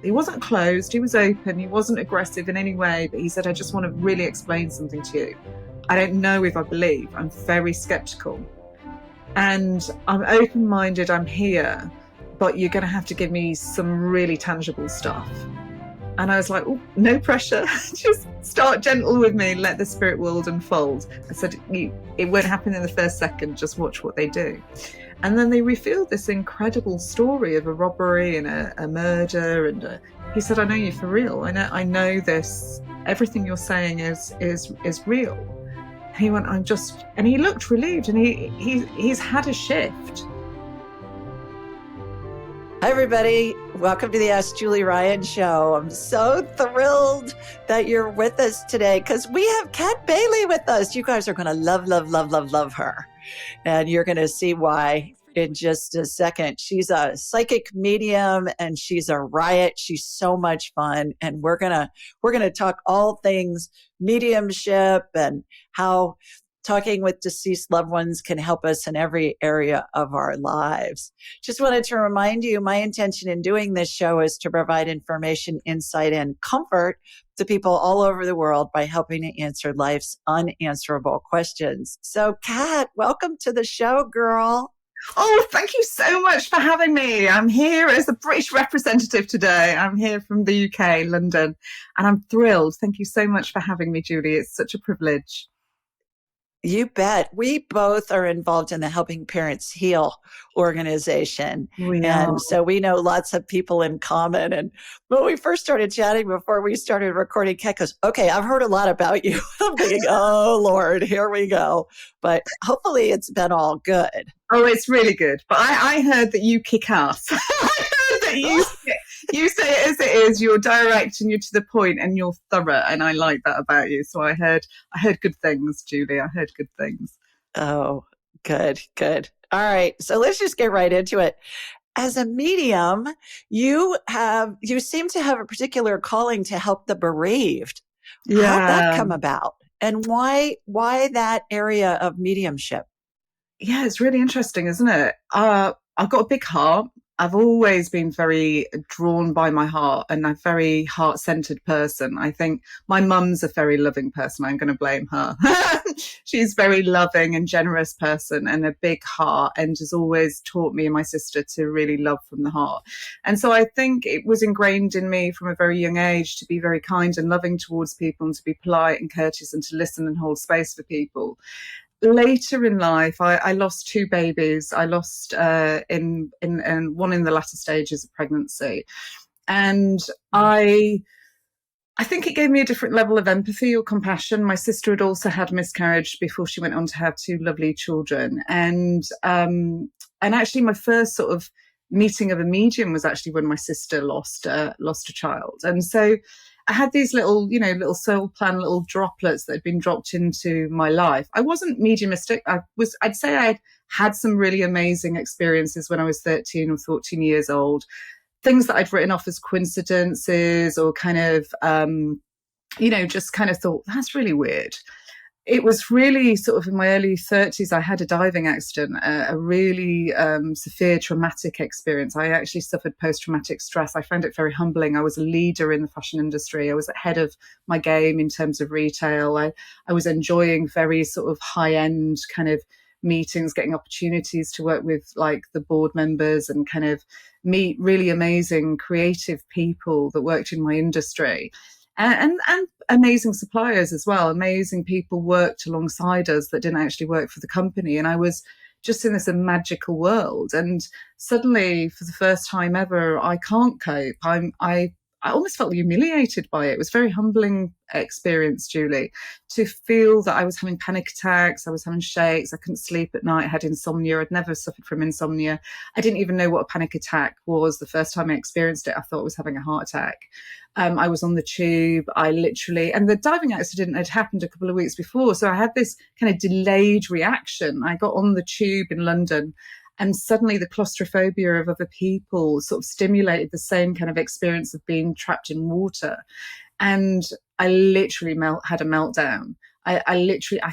He wasn't closed, he was open, he wasn't aggressive in any way, but he said, I just want to really explain something to you. I don't know if I believe. I'm very skeptical. And I'm open-minded, I'm here, but you're going to have to give me some really tangible stuff. And I was like, oh, no pressure. Just start gentle with me. Let the spirit world unfold. I said, it won't happen in the first second. Just watch what they do. And then they revealed this incredible story of a robbery and a murder. And he said, I know you for real. I know this. Everything you're saying is real. And he went, and he looked relieved, and he's had a shift. Hi, everybody. Welcome to the Ask Julie Ryan Show. I'm so thrilled that you're with us today because we have Kat Baillie with us. You guys are going to love her. And you're going to see why in just a second. She's a psychic medium and she's a riot. She's so much fun. And we're going to talk all things mediumship and how talking with deceased loved ones can help us in every area of our lives. Just wanted to remind you, my intention in doing this show is to provide information, insight, and comfort to people all over the world by helping to answer life's unanswerable questions. So, Kat, welcome to the show, girl. Oh, thank you so much for having me. I'm here as a British representative today. I'm here from the UK, London, and I'm thrilled. Thank you so much for having me, Julie. It's such a privilege. You bet. We both are involved in the Helping Parents Heal organization. And so we know lots of people in common. And when we first started chatting before we started recording, Kat goes, okay, I've heard a lot about you. I'm thinking, oh, Lord, here we go. But hopefully it's been all good. Oh, it's really good. But I heard that you kick ass. I heard that you say it as it is. You're direct and you're to the point and you're thorough. And I like that about you. So I heard good things, Julie. I heard good things. Oh, good. All right. So let's just get right into it. As a medium, you seem to have a particular calling to help the bereaved. Yeah. How'd that come about? And why that area of mediumship? Yeah, it's really interesting, isn't it? I've got a big heart. I've always been very drawn by my heart and a very heart-centered person. I think my mum's a very loving person. I'm going to blame her. She's a very loving and generous person and a big heart and has always taught me and my sister to really love from the heart. And so I think it was ingrained in me from a very young age to be very kind and loving towards people and to be polite and courteous and to listen and hold space for people. Later in life, I lost two babies. I lost in one in the latter stages of pregnancy, and I think it gave me a different level of empathy or compassion. My sister had also had miscarriage before she went on to have two lovely children, and actually my first sort of meeting of a medium was actually when my sister lost a child, and so I had these little soul plan, little droplets that had been dropped into my life. I wasn't mediumistic. I'd say I had some really amazing experiences when I was 13 or 14 years old. Things that I'd written off as coincidences or kind of, just kind of thought, that's really weird. It was really sort of in my early 30s, I had a diving accident, a really severe traumatic experience. I actually suffered post-traumatic stress. I found it very humbling. I was a leader in the fashion industry. I was ahead of my game in terms of retail. I was enjoying very sort of high-end kind of meetings, getting opportunities to work with like the board members and kind of meet really amazing creative people that worked in my industry. And amazing suppliers as well. Amazing people worked alongside us that didn't actually work for the company. And I was just in this magical world. And suddenly, for the first time ever, I can't cope. I almost felt humiliated by it. It was a very humbling experience, Julie, to feel that I was having panic attacks. I was having shakes. I couldn't sleep at night. I had insomnia. I'd never suffered from insomnia. I didn't even know what a panic attack was. The first time I experienced it, I thought I was having a heart attack. I was on the tube. and the diving accident had happened a couple of weeks before. So I had this kind of delayed reaction. I got on the tube in London and suddenly the claustrophobia of other people sort of stimulated the same kind of experience of being trapped in water. And I literally had a meltdown. I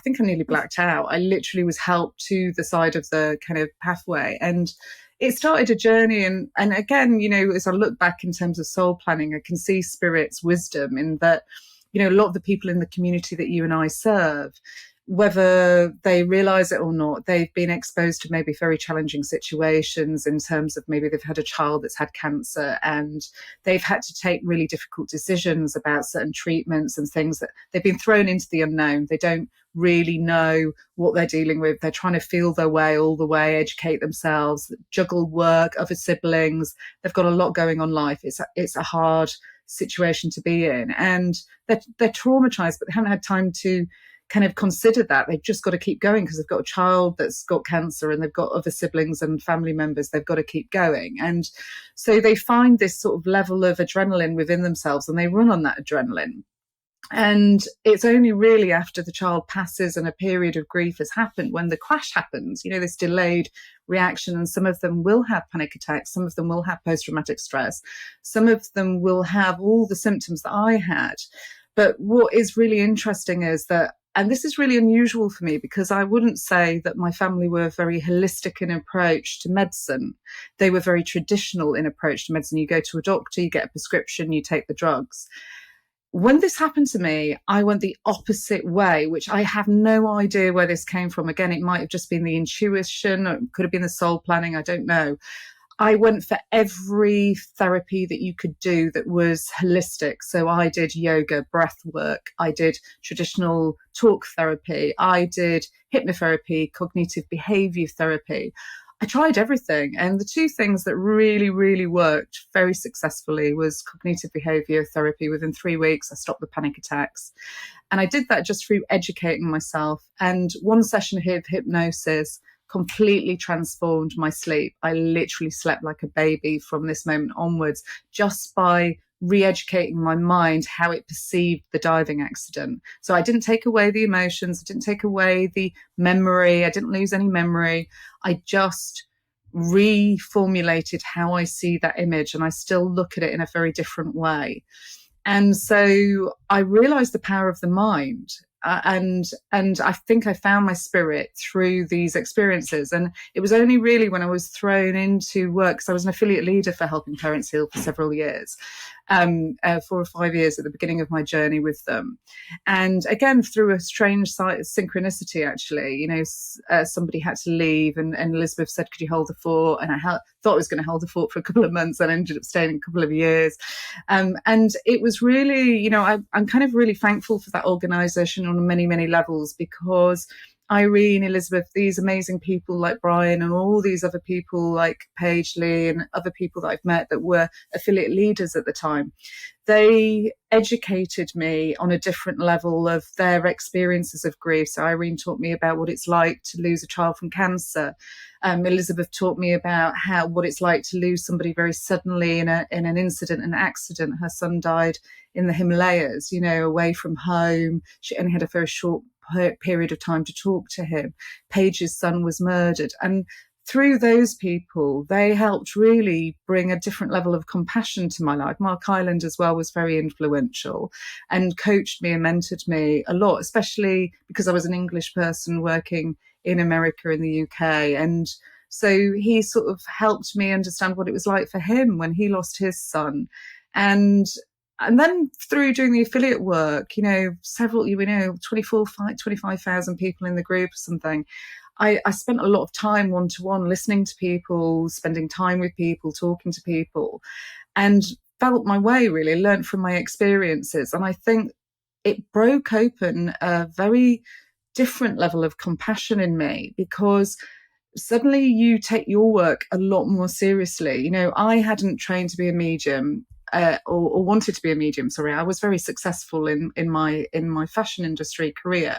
think I nearly blacked out. I literally was helped to the side of the kind of pathway. And it started a journey. And again, as I look back in terms of soul planning, I can see Spirit's wisdom in that, a lot of the people in the community that you and I serve, whether they realize it or not, they've been exposed to maybe very challenging situations in terms of maybe they've had a child that's had cancer and they've had to take really difficult decisions about certain treatments and things that they've been thrown into the unknown. They don't really know what they're dealing with. They're trying to feel their way all the way, educate themselves, juggle work, other siblings. They've got a lot going on in life. It's a hard situation to be in, and they're traumatized, but they haven't had time to kind of consider that. They've just got to keep going because they've got a child that's got cancer and they've got other siblings and family members. They've got to keep going. And so they find this sort of level of adrenaline within themselves and they run on that adrenaline. And it's only really after the child passes and a period of grief has happened when the crash happens, this delayed reaction. And some of them will have panic attacks. Some of them will have post-traumatic stress. Some of them will have all the symptoms that I had. But what is really interesting is that, and this is really unusual for me because I wouldn't say that my family were very holistic in approach to medicine. They were very traditional in approach to medicine. You go to a doctor, you get a prescription, you take the drugs. When this happened to me, I went the opposite way, which I have no idea where this came from. Again, it might have just been the intuition, or it could have been the soul planning, I don't know. I went for every therapy that you could do that was holistic. So I did yoga, breath work. I did traditional talk therapy. I did hypnotherapy, cognitive behavior therapy. I tried everything. And the two things that really, really worked very successfully was cognitive behavior therapy. Within 3 weeks, I stopped the panic attacks. And I did that just through educating myself. And one session of hypnosis completely transformed my sleep. I literally slept like a baby from this moment onwards, just by re-educating my mind how it perceived the diving accident. So I didn't take away the emotions, I didn't take away the memory, I didn't lose any memory. I just reformulated how I see that image, and I still look at it in a very different way. And so I realized the power of the mind. And I think I found my spirit through these experiences. And it was only really when I was thrown into work, because I was an affiliate leader for Helping Parents Heal for several years, 4 or 5 years at the beginning of my journey with them. And again, through a strange synchronicity, actually, somebody had to leave and Elizabeth said, could you hold the fort? And I thought I was going to hold the fort for a couple of months and ended up staying a couple of years. And it was really, I'm kind of really thankful for that organization on many, many levels, because Irene, Elizabeth, these amazing people like Brian and all these other people like Paige Lee and other people that I've met that were affiliate leaders at the time, they educated me on a different level of their experiences of grief. So Irene taught me about what it's like to lose a child from cancer. Elizabeth taught me about what it's like to lose somebody very suddenly in an incident, an accident. Her son died in the Himalayas, away from home. She only had a very short period of time to talk to him. Paige's son was murdered. And through those people, they helped really bring a different level of compassion to my life. Mark Island as well was very influential and coached me and mentored me a lot, especially because I was an English person working in America, in the UK. And so he sort of helped me understand what it was like for him when he lost his son. And then through doing the affiliate work, several, 25,000 people in the group or something. I spent a lot of time one-to-one listening to people, spending time with people, talking to people, and felt my way, really, learned from my experiences. And I think it broke open a very different level of compassion in me, because suddenly you take your work a lot more seriously. I hadn't trained to be a medium. Or wanted to be a medium. Sorry, I was very successful in my fashion industry career,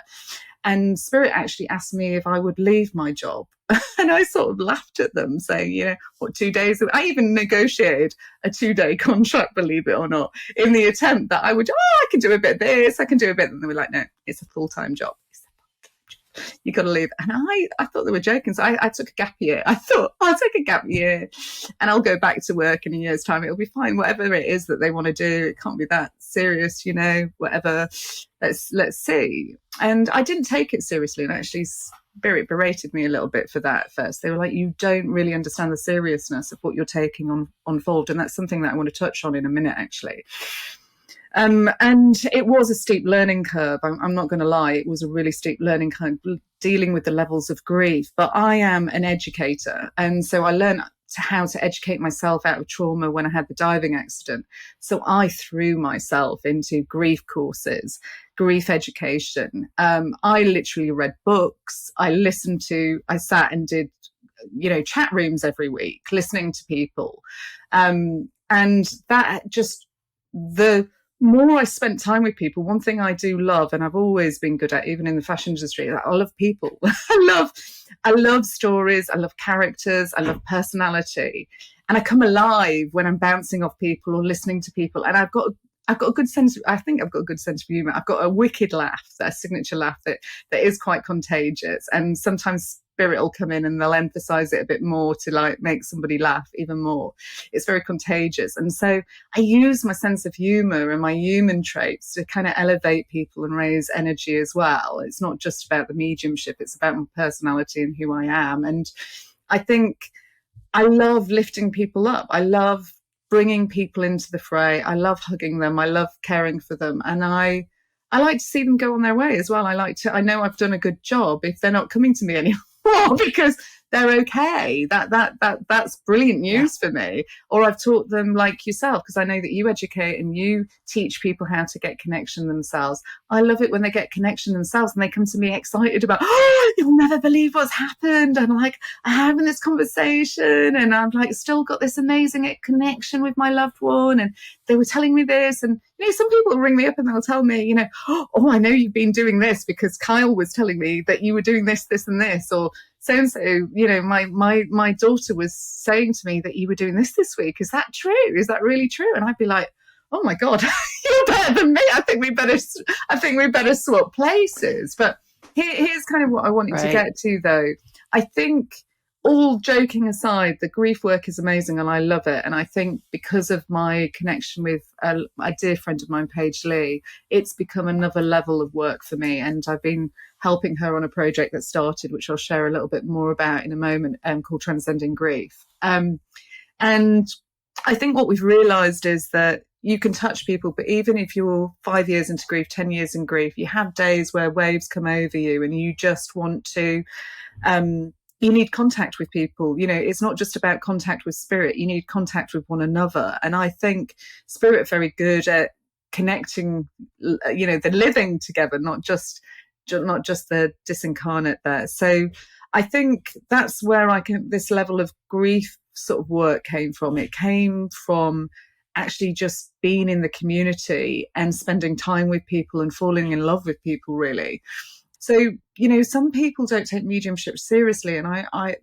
and Spirit actually asked me if I would leave my job, and I sort of laughed at them, saying, 2 days? I even negotiated a 2-day contract, believe it or not, in the attempt that I would. I can do a bit of this, I can do a bit, and they were like, no, it's a full-time job. You got to leave. And I thought they were joking. So I took a gap year. I thought, I'll take a gap year and I'll go back to work in a year's time. It'll be fine. Whatever it is that they want to do, it can't be that serious, whatever. Let's see. And I didn't take it seriously. And actually berated me a little bit for that at first. They were like, you don't really understand the seriousness of what you're taking on fold. And that's something that I want to touch on in a minute, actually. And it was a steep learning curve. I'm not going to lie. It was a really steep learning curve, dealing with the levels of grief. But I am an educator. And so I learned how to educate myself out of trauma when I had the diving accident. So I threw myself into grief courses, grief education. I literally read books. I sat and did, chat rooms every week, listening to people. And that just, the more I spent time with people, one thing I do love, and I've always been good at, even in the fashion industry, I love people. I love stories. I love characters. I love personality. And I come alive when I'm bouncing off people or listening to people. And I've got a good sense. I think I've got a good sense of humor. I've got a wicked laugh, a signature laugh that is quite contagious. And sometimes spirit will come in and they'll emphasize it a bit more to like make somebody laugh even more. It's very contagious. And so I use my sense of humor and my human traits to kind of elevate people and raise energy as well. It's not just about the mediumship. It's about my personality and who I am. And I think I love lifting people up. I love bringing people into the fray. I love hugging them. I love caring for them. And I like to see them go on their way as well. I know I've done a good job if they're not coming to me anymore because they're okay. That's brilliant news for me. Or I've taught them like yourself, because I know that you educate and you teach people how to get connection themselves. I love it when they get connection themselves and they come to me excited about, oh, you'll never believe what's happened. And I'm like, I'm having this conversation and I've like still got this amazing connection with my loved one. And they were telling me this. And, some people will ring me up and they'll tell me, oh, I know you've been doing this because Kyle was telling me that you were doing this, this and this, or so-and-so, my daughter was saying to me that you were doing this week. Is that true? Is that really true? And I'd be like, oh my God, you're better than me. I think we better swap places. But here's kind of what I wanted to get to, though. I think, all joking aside, the grief work is amazing and I love it. And I think because of my connection with a dear friend of mine, Paige Lee, it's become another level of work for me. And I've been helping her on a project that started, which I'll share a little bit more about in a moment, called Transcending Grief. And I think what we've realized is that you can touch people, but even if you're 5 years into grief, 10 years in grief, you have days where waves come over you and you just want to, you need contact with people. It's not just about contact with spirit. You need contact with one another. And I think spirit are very good at connecting, the living together, not just the disincarnate there. So I think that's where this level of grief sort of work came from. It came from actually just being in the community and spending time with people and falling in love with people, really. So, some people don't take mediumship seriously. And I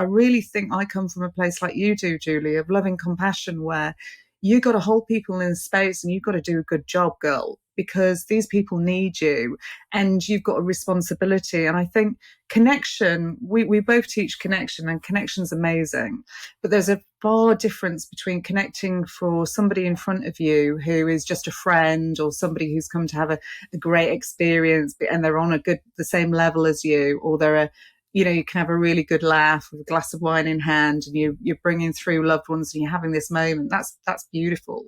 really think I come from a place like you do, Julie, of loving compassion, where you got to hold people in space and you've got to do a good job, girl, because these people need you and you've got a responsibility. And I think connection, we both teach connection and connection's amazing, but there's a far difference between connecting for somebody in front of you who is just a friend or somebody who's come to have a great experience and they're on the same level as you, or they're you can have a really good laugh with a glass of wine in hand and you're bringing through loved ones and you're having this moment. That's beautiful.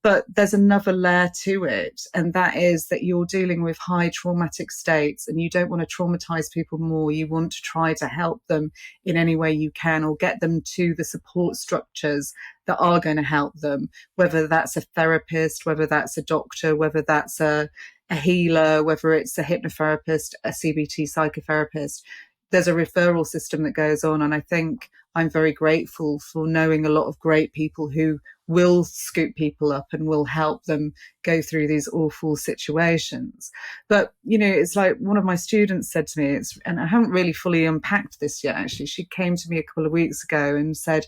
But there's another layer to it, and that is that you're dealing with high traumatic states and you don't want to traumatize people more. You want to try to help them in any way you can, or get them to the support structures that are going to help them, whether that's a therapist, whether that's a doctor, whether that's a healer, whether it's a hypnotherapist, a CBT psychotherapist. There's a referral system that goes on. And I think I'm very grateful for knowing a lot of great people who will scoop people up and will help them go through these awful situations. But, it's like one of my students said to me, and I haven't really fully unpacked this yet, actually. She came to me a couple of weeks ago and said,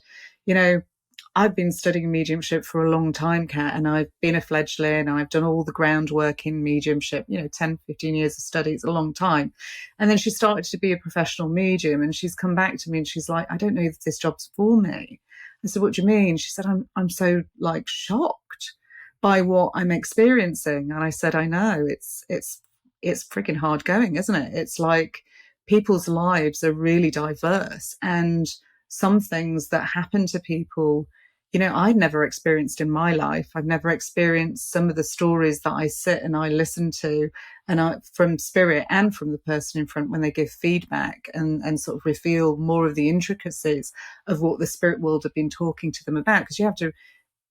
I've been studying mediumship for a long time, Kat, and I've been a fledgling. I've done all the groundwork in mediumship, 10, 15 years of study. It's a long time. And then she started to be a professional medium, and she's come back to me and she's like, I don't know if this job's for me. I said, what do you mean? She said, I'm so shocked by what I'm experiencing. And I said, I know, it's freaking hard going, isn't it? It's like people's lives are really diverse, and some things that happen to people, I'd never experienced in my life. I've never experienced some of the stories that I sit and I listen to, and from spirit and from the person in front when they give feedback and sort of reveal more of the intricacies of what the spirit world have been talking to them about. Because you have to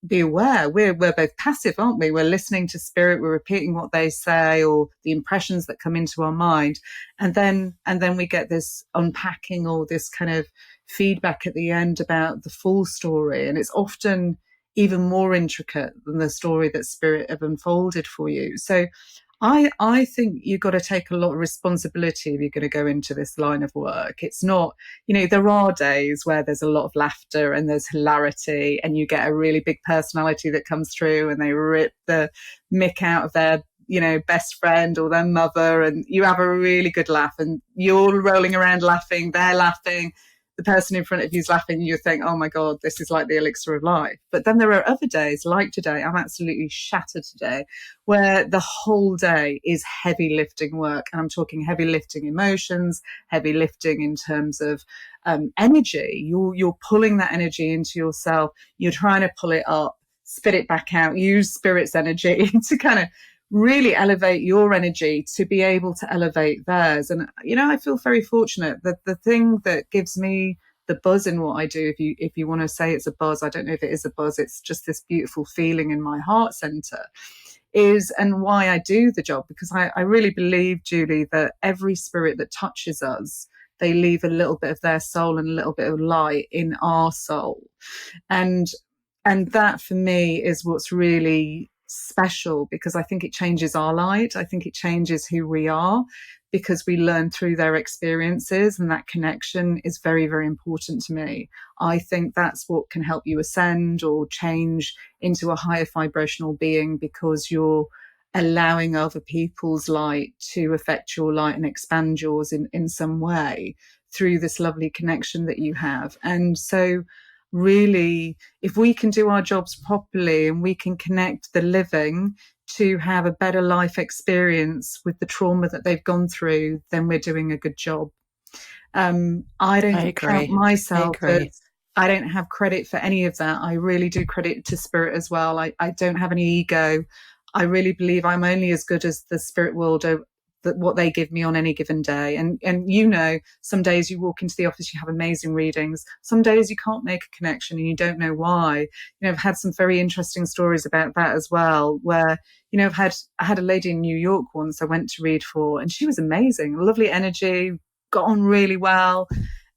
be aware we're both passive, aren't we? We're listening to spirit, we're repeating what they say or the impressions that come into our mind, and then we get this unpacking or this kind of feedback at the end about the full story, and it's often even more intricate than the story that spirit have unfolded for you. So I think you've got to take a lot of responsibility if you're going to go into this line of work. It's not, there are days where there's a lot of laughter and there's hilarity, and you get a really big personality that comes through and they rip the mick out of their, best friend or their mother, and you have a really good laugh and you're rolling around laughing, they're laughing. The person in front of you is laughing, and you think, oh my God, this is like the elixir of life. But then there are other days, like today, I'm absolutely shattered today, where the whole day is heavy lifting work. And I'm talking heavy lifting emotions, heavy lifting in terms of energy. You're pulling that energy into yourself. You're trying to pull it up, spit it back out, use spirit's energy to kind of really elevate your energy to be able to elevate theirs. And, I feel very fortunate that the thing that gives me the buzz in what I do, if you want to say it's a buzz, I don't know if it is a buzz, it's just this beautiful feeling in my heart center, and why I do the job, because I really believe, Julie, that every spirit that touches us, they leave a little bit of their soul and a little bit of light in our soul. And that for me is what's really special, because I think it changes our light. I think it changes who we are, because we learn through their experiences, and that connection is very, very important to me. I think that's what can help you ascend or change into a higher vibrational being, because you're allowing other people's light to affect your light and expand yours in some way through this lovely connection that you have. And so really, if we can do our jobs properly and we can connect the living to have a better life experience with the trauma that they've gone through, then we're doing a good job. I don't count myself as, I don't have credit for any of that. I really do credit to spirit as well. I don't have any ego. I really believe I'm only as good as the spirit world, what they give me on any given day. And some days you walk into the office, you have amazing readings. Some days you can't make a connection and you don't know why. I've had some very interesting stories about that as well, where, I had a lady in New York once I went to read for, and she was amazing, lovely energy, got on really well.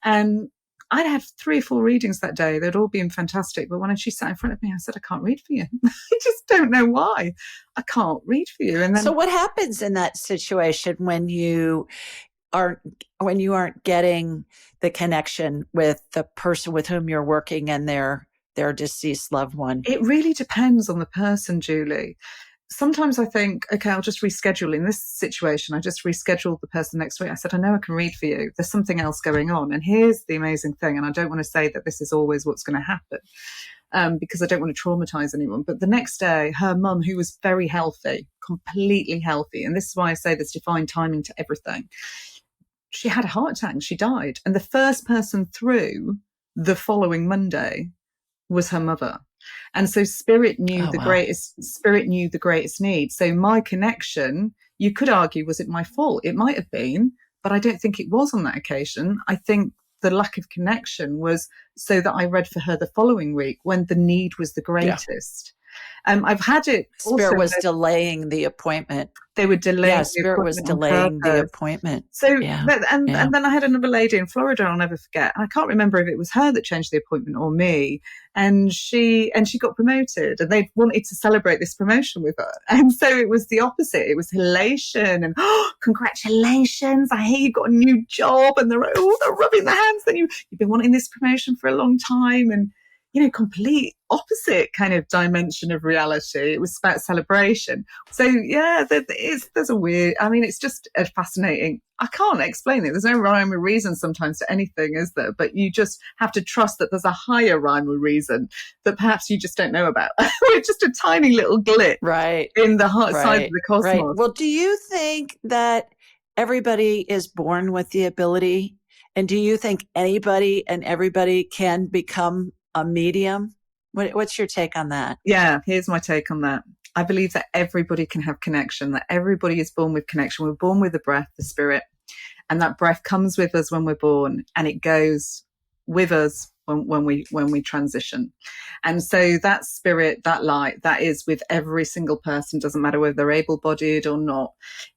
And I'd had 3 or 4 readings that day. They'd all been fantastic. But when she sat in front of me, I said, I can't read for you. I just don't know why. I can't read for you. And then, so what happens in that situation when you aren't getting the connection with the person with whom you're working and their deceased loved one? It really depends on the person, Julie. Sometimes I think, okay, I'll just reschedule. In this situation, I just rescheduled the person next week. I said, I know I can read for you. There's something else going on. And here's the amazing thing. And I don't want to say that this is always what's going to happen, because I don't want to traumatize anyone. But the next day, her mum, who was very healthy, completely healthy, and this is why I say there's divine timing to everything, she had a heart attack and she died. And the first person through the following Monday was her mother. And so spirit knew the greatest need. So my connection, you could argue, was it my fault? It might have been, but I don't think it was on that occasion. I think the lack of connection was so that I read for her the following week when the need was the greatest. I've had it. Spirit was delaying the appointment. They were delaying. Yeah, Spirit was delaying the appointment. So, and then I had another lady in Florida, I'll never forget. I can't remember if it was her that changed the appointment or me. And she got promoted, and they wanted to celebrate this promotion with her. And so it was the opposite. It was elation and, oh, congratulations, I hear you got a new job, and they're rubbing their hands. Then you've been wanting this promotion for a long time, and complete opposite kind of dimension of reality. It was about celebration. So yeah, there's a weird, it's just a fascinating, I can't explain it. There's no rhyme or reason sometimes to anything, is there? But you just have to trust that there's a higher rhyme or reason that perhaps you just don't know about. It's just a tiny little glitch in the heart side of the cosmos. Right. Well, do you think that everybody is born with the ability? And do you think anybody and everybody can become a medium? What's your take on that? Yeah, here's my take on that. I believe that everybody can have connection, that everybody is born with connection. We're born with the breath, the spirit, and that breath comes with us when we're born, and it goes with us when we transition. And so that spirit, that light, that is with every single person, doesn't matter whether they're able-bodied or not.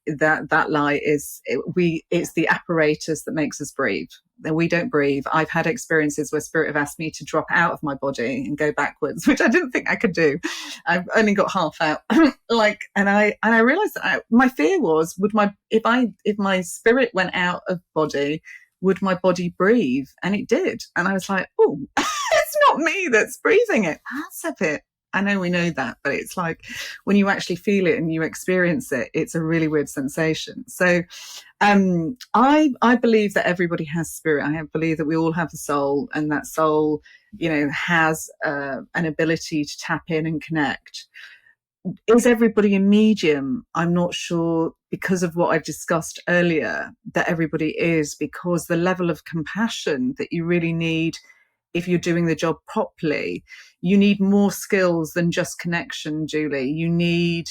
That light is it's the apparatus that makes us breathe. We don't breathe. I've had experiences where spirit have asked me to drop out of my body and go backwards, which I didn't think I could do. I've only got half out. And I realized that my fear was, if my spirit went out of body, would my body breathe? And it did. And I was like, oh, it's not me that's breathing it. That's a bit. I know we know that, but it's like when you actually feel it and you experience it, it's a really weird sensation. So I believe that everybody has spirit. I believe that we all have a soul, and that soul, has an ability to tap in and connect. Is everybody a medium? I'm not sure, because of what I've discussed earlier, that everybody is, because the level of compassion that you really need if you're doing the job properly, you need more skills than just connection, Julie. You need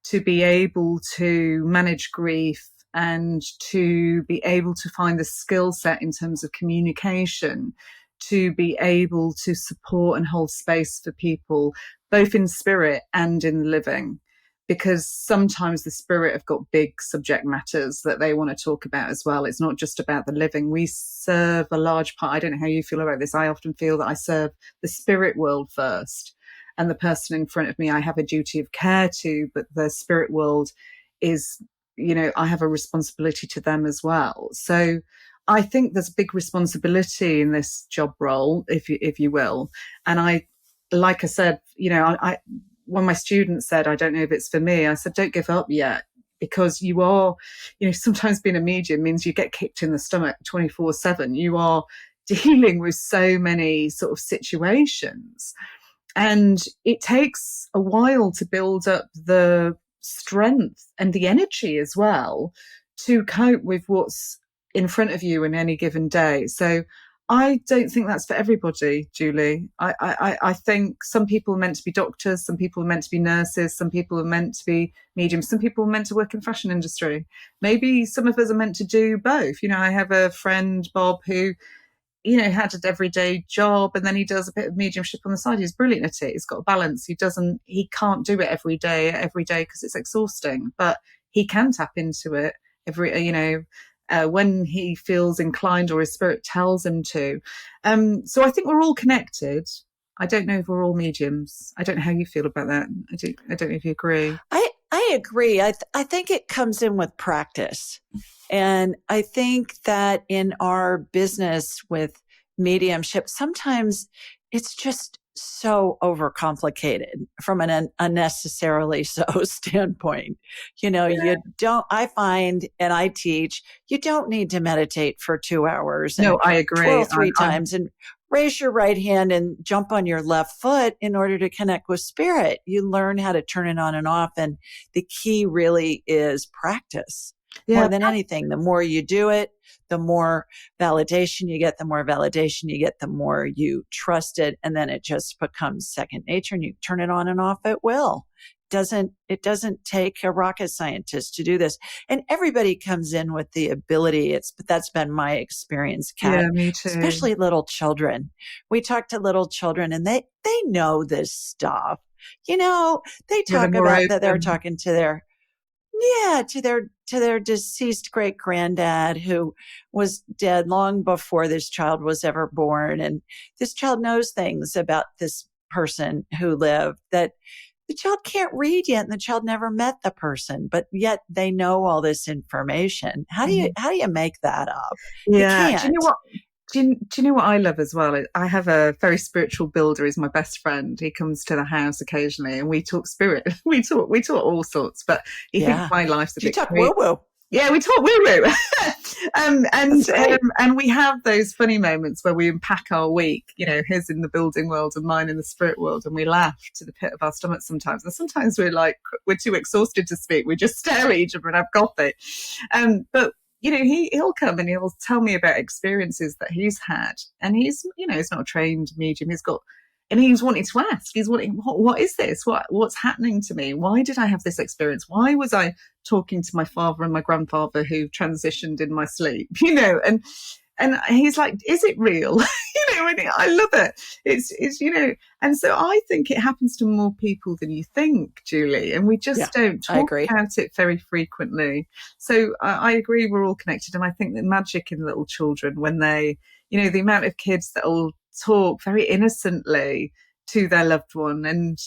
to be able to manage grief and to be able to find the skill set in terms of communication, to be able to support and hold space for people, both in spirit and in living. Because sometimes the spirit have got big subject matters that they want to talk about as well. It's not just about the living. We serve a large part. I don't know how you feel about this. I often feel that I serve the spirit world first. And the person in front of me, I have a duty of care to, but the spirit world is, I have a responsibility to them as well. So I think there's a big responsibility in this job role, if you will. And like I said, when my students said, I don't know if it's for me, I said, don't give up yet, because you are, sometimes being a medium means you get kicked in the stomach 24/7. You are dealing with so many sort of situations, and it takes a while to build up the strength and the energy as well to cope with what's in front of you in any given day. So I don't think that's for everybody, Julie. I think some people are meant to be doctors, some people are meant to be nurses, some people are meant to be mediums, some people are meant to work in the fashion industry. Maybe some of us are meant to do both. I have a friend, Bob, who, had an everyday job, and then he does a bit of mediumship on the side. He's brilliant at it. He's got a balance. He can't do it every day because it's exhausting, but he can tap into it when he feels inclined or his spirit tells him to. So I think we're all connected. I don't know if we're all mediums. I don't know how you feel about that. I don't know if you agree. I agree. I think it comes in with practice. And I think that in our business with mediumship, sometimes it's just so overcomplicated from an unnecessarily so standpoint. I find, and I teach, you don't need to meditate for 2 hours. No, I agree. Twirl three times and raise your right hand and jump on your left foot in order to connect with spirit. You learn how to turn it on and off. And the key really is practice. Yeah. More than anything, the more you do it, the more validation you get, the more you trust it. And then it just becomes second nature, and you turn it on and off at will. It doesn't take a rocket scientist to do this. And everybody comes in with the ability. But that's been my experience, Kat. Yeah, me too. Especially little children. We talk to little children, and they know this stuff. They talk about that they're talking to their deceased great granddad, who was dead long before this child was ever born. And this child knows things about this person who lived that the child can't read yet, and the child never met the person, but yet they know all this information. How do you make that up? Yeah. You can't. Do you know what? Do you know what I love as well? I have a very spiritual builder. He's my best friend. He comes to the house occasionally, and we talk spirit. We talk all sorts. But he thinks my life's a bit. You talk woo woo. Yeah, we talk woo woo. Right. And we have those funny moments where we unpack our week, his in the building world and mine in the spirit world, and we laugh to the pit of our stomachs sometimes. And sometimes we're too exhausted to speak. We just stare at each other and have coffee. But he'll come and he'll tell me about experiences that he's had. And he's not a trained medium. And he's wanting to ask. He's wanting, what is this? What's happening to me? Why did I have this experience? Why was I talking to my father and my grandfather who transitioned in my sleep? And he's like, is it real? And I love it. It's and so I think it happens to more people than you think, Julie, and we just don't talk about it very frequently. So I agree, we're all connected, and I think the magic in little children when they, the amount of kids that will talk very innocently to their loved one. And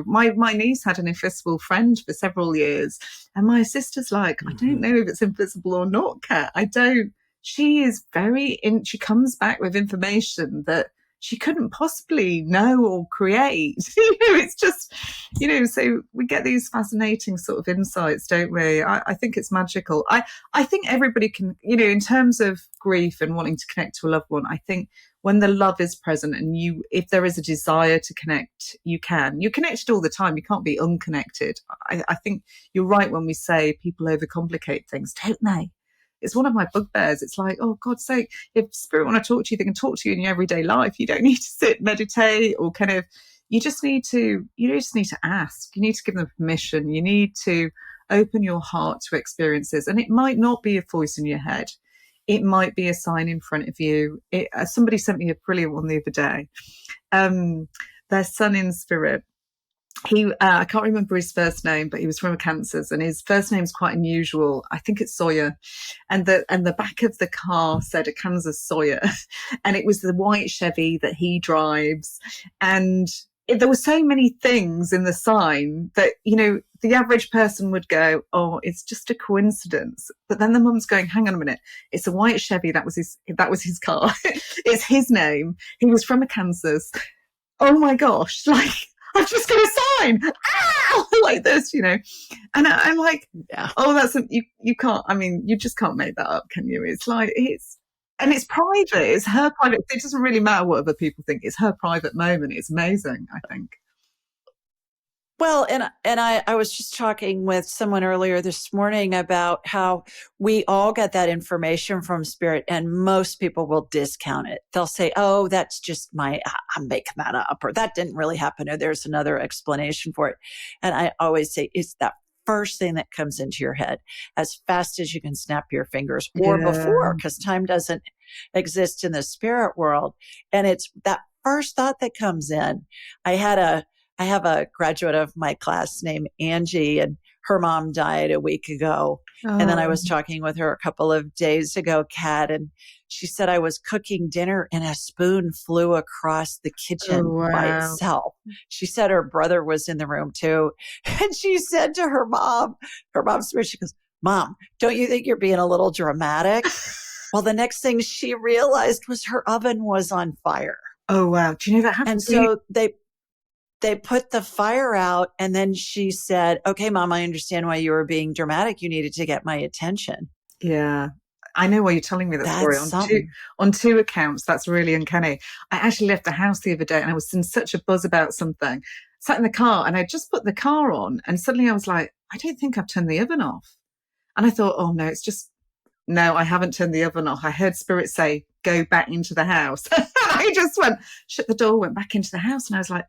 my niece had an invisible friend for several years, and my sister's like, I don't know if it's invisible or not, Kat. I don't. She is she comes back with information that she couldn't possibly know or create. It's just, so we get these fascinating sort of insights, don't we? I think it's magical. I think everybody can, in terms of grief and wanting to connect to a loved one, I think when the love is present and if there is a desire to connect, you're connected all the time. You can't be unconnected. I think you're right when we say people overcomplicate things, don't they? It's one of my bugbears. It's like, oh, God's sake, if spirit want to talk to you, they can talk to you in your everyday life. You don't need to sit, meditate, or you just need to ask. You need to give them permission. You need to open your heart to experiences. And it might not be a voice in your head. It might be a sign in front of you. Somebody sent me a brilliant one the other day. Their son in spirit, I can't remember his first name, but he was from Kansas, and his first name's quite unusual. I think it's Sawyer, and the back of the car said a Kansas Sawyer, and it was the white Chevy that he drives. And there were so many things in the sign that the average person would go, oh, it's just a coincidence. But then the mum's going, hang on a minute, it's a white Chevy. That was his car. It's his name. He was from Kansas. Oh my gosh, like, I've just got a sign, like this, and I'm like, yeah. Oh, you can't. I mean, you just can't make that up, can you? It's like it's private. It's her private. It doesn't really matter what other people think. It's her private moment. It's amazing, I think. Well, and I was just talking with someone earlier this morning about how we all get that information from spirit, and most people will discount it. They'll say, oh, that's just I'm making that up, or that didn't really happen, or there's another explanation for it. And I always say, it's that first thing that comes into your head as fast as you can snap your fingers, or before, because time doesn't exist in the spirit world. And it's that first thought that comes in. I have a graduate of my class named Angie, and her mom died a week ago. Oh. And then I was talking with her a couple of days ago, Kat, and she said I was cooking dinner and a spoon flew across the kitchen by itself. She said her brother was in the room too. And she said to her mom's spirit, she goes, Mom, don't you think you're being a little dramatic? Well, the next thing she realized was her oven was on fire. Oh, wow. Do you know that happened? And so they put the fire out, and then she said, okay, Mom, I understand why you were being dramatic. You needed to get my attention. Yeah. I know why you're telling me that story on two accounts. That's really uncanny. I actually left the house the other day and I was in such a buzz about something. Sat in the car and I just put the car on, and suddenly I was like, I don't think I've turned the oven off. And I thought, oh no, no, I haven't turned the oven off. I heard spirit say, go back into the house. I just shut the door, went back into the house, and I was like,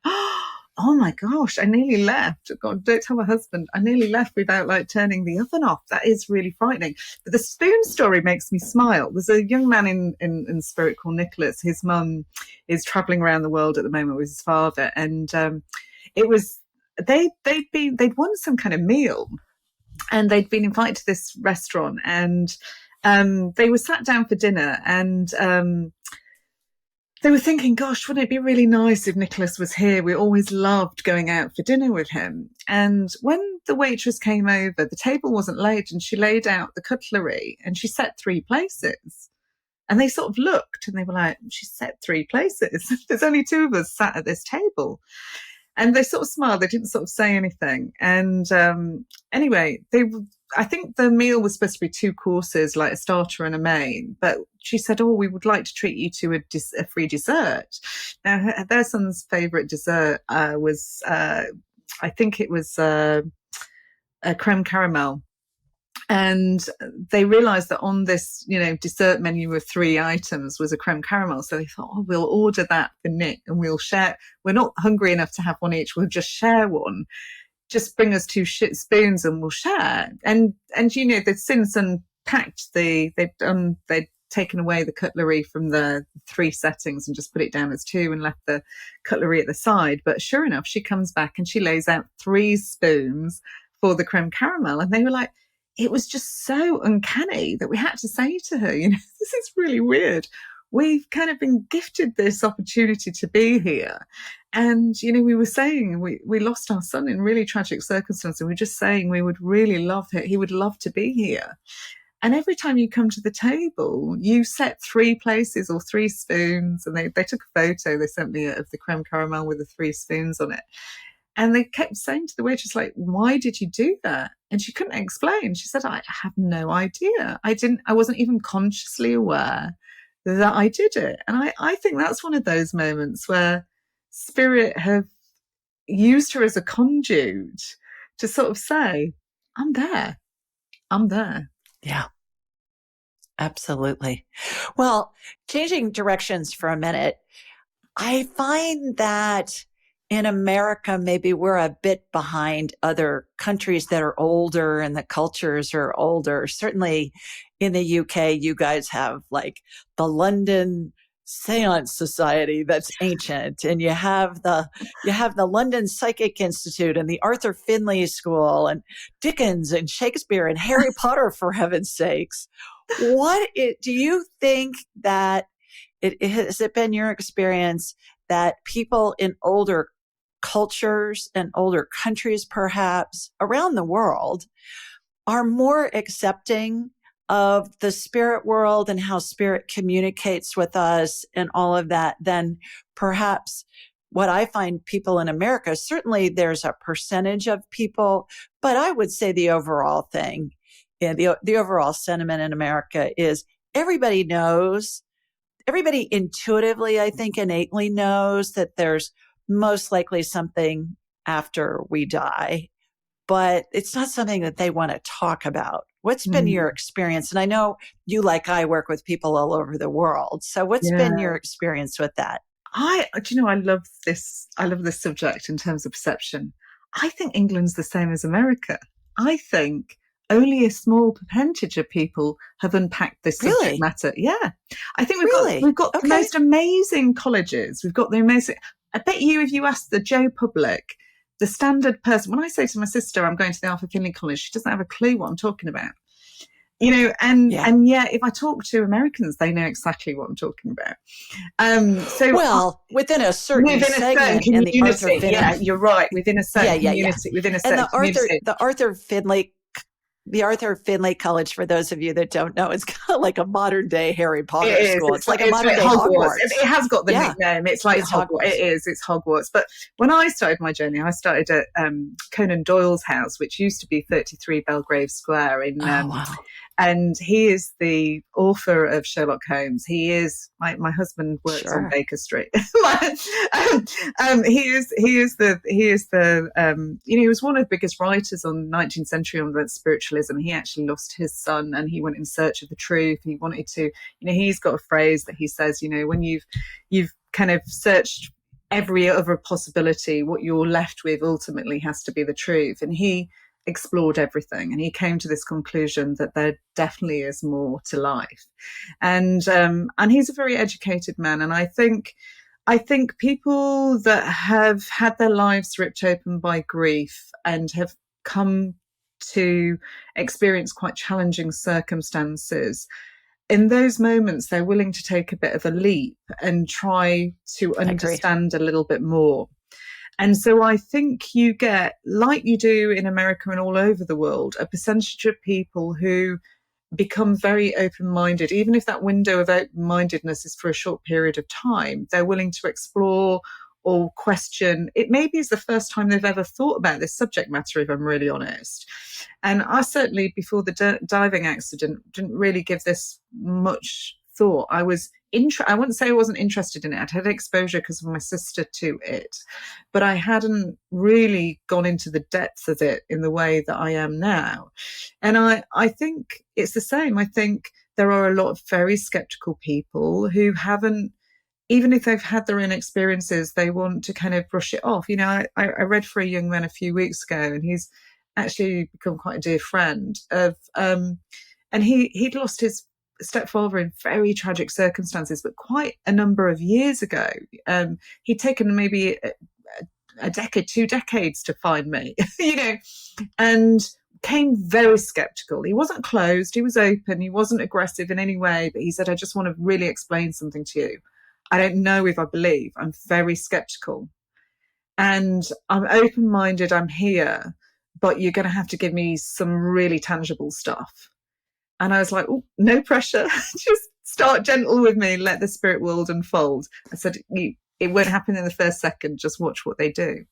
oh my gosh, I nearly left. God, don't tell my husband. I nearly left without turning the oven off. That is really frightening. But the spoon story makes me smile. There's a young man in spirit called Nicholas. His mum is traveling around the world at the moment with his father. And they'd won some kind of meal, and they'd been invited to this restaurant, and they were sat down for dinner, and they were thinking, gosh, wouldn't it be really nice if Nicholas was here? We always loved going out for dinner with him. And when the waitress came over, the table wasn't laid, and she laid out the cutlery and she set 3 places. And they sort of looked and they were like, she set 3 places. There's only 2 of us sat at this table. And they sort of smiled. They didn't sort of say anything. And anyway, I think the meal was supposed to be 2 courses, like a starter and a main. But she said, "Oh, we would like to treat you to a free dessert." Now, their son's favourite dessert was, I think it was a creme caramel. And they realized that on this, dessert menu of 3 items was a creme caramel. So they thought, oh, we'll order that for Nick and we'll share. We're not hungry enough to have one each. We'll just share one. Just bring us 2 spoons and we'll share. And they'd since unpacked they'd taken away the cutlery from the 3 settings and just put it down as 2 and left the cutlery at the side. But sure enough, she comes back and she lays out 3 spoons for the creme caramel. And they were like, it was just so uncanny that we had to say to her, this is really weird. We've kind of been gifted this opportunity to be here. And, we were saying we lost our son in really tragic circumstances. We were just saying we would really love it. He would love to be here. And every time you come to the table, you set 3 places or 3 spoons. And they took a photo. They sent me of the creme caramel with the 3 spoons on it. And they kept saying to the waitress, like, why did you do that? And she couldn't explain. She said, I have no idea. I wasn't even consciously aware that I did it. And I think that's one of those moments where spirit have used her as a conduit to sort of say, I'm there. Yeah, absolutely. Well, changing directions for a minute, I find that in America, maybe we're a bit behind other countries that are older and the cultures are older. Certainly in the UK, you guys have like the London Seance Society that's ancient, and you have the London Psychic Institute and the Arthur Findlay School and Dickens and Shakespeare and Harry Potter, for heaven's sakes. Do you think that has it been your experience that people in older cultures and older countries, perhaps around the world, are more accepting of the spirit world and how spirit communicates with us and all of that than perhaps what I find people in America? Certainly there's a percentage of people, but I would say the overall thing, the overall sentiment in America is everybody intuitively, I think, innately knows that there's most likely something after we die, but it's not something that they want to talk about. What's been your experience? And I know you, like I, work with people all over the world. So what's been your experience with that? I love this. I love this subject in terms of perception. I think England's the same as America. I think only a small percentage of people have unpacked this subject matter. Yeah. I think we've got the most amazing colleges. We've got the amazing, I bet you if you ask the Joe public, the standard person, when I say to my sister, I'm going to the Arthur Findlay College, she doesn't have a clue what I'm talking about. And yet if I talk to Americans, they know exactly what I'm talking about. Within a certain segment in the Arthur Findlay. Yeah, you're right. Within a certain community, within a certain community. The Arthur Findlay College, for those of you that don't know, is kind of like a modern day Harry Potter school. It's like a modern day Hogwarts. It has got the nickname. It's like Hogwarts. It's Hogwarts. But when I started my journey, I started at Conan Doyle's house, which used to be 33 Belgrave Square in and he is the author of Sherlock Holmes. He is my husband works on Baker Street. He was one of the biggest writers on 19th century on spiritualism. He actually lost his son and he went in search of the truth. He wanted to, he's got a phrase that he says, when you've kind of searched every other possibility, what you're left with ultimately has to be the truth. And he explored everything and he came to this conclusion that there definitely is more to life. And he's a very educated man. And I think people that have had their lives ripped open by grief and have come to experience quite challenging circumstances, in those moments, they're willing to take a bit of a leap and try to understand a little bit more. And so I think you get, like you do in America and all over the world, a percentage of people who become very open-minded. Even if that window of open-mindedness is for a short period of time, they're willing to explore or question. It maybe is the first time they've ever thought about this subject matter, if I'm really honest. And I certainly, before the diving accident, didn't really give this much thought. I wouldn't say I wasn't interested in it. I'd had exposure because of my sister to it, but I hadn't really gone into the depth of it in the way that I am now. And I think it's the same. I think there are a lot of very skeptical people who haven't, even if they've had their own experiences, they want to kind of brush it off. You know, I read for a young man a few weeks ago, and he's actually become quite a dear friend of, and he'd lost his stepfather in very tragic circumstances, but quite a number of years ago. He'd taken maybe a decade, 2 decades to find me, you know, and came very skeptical. He wasn't closed, he was open, he wasn't aggressive in any way, but he said, I just want to really explain something to you. I don't know if I believe. I'm very skeptical. And I'm open-minded, I'm here, but you're going to have to give me some really tangible stuff. And I was like, oh, no pressure. Just start gentle with me, let the spirit world unfold. I said, it won't happen in the first second, just watch what they do.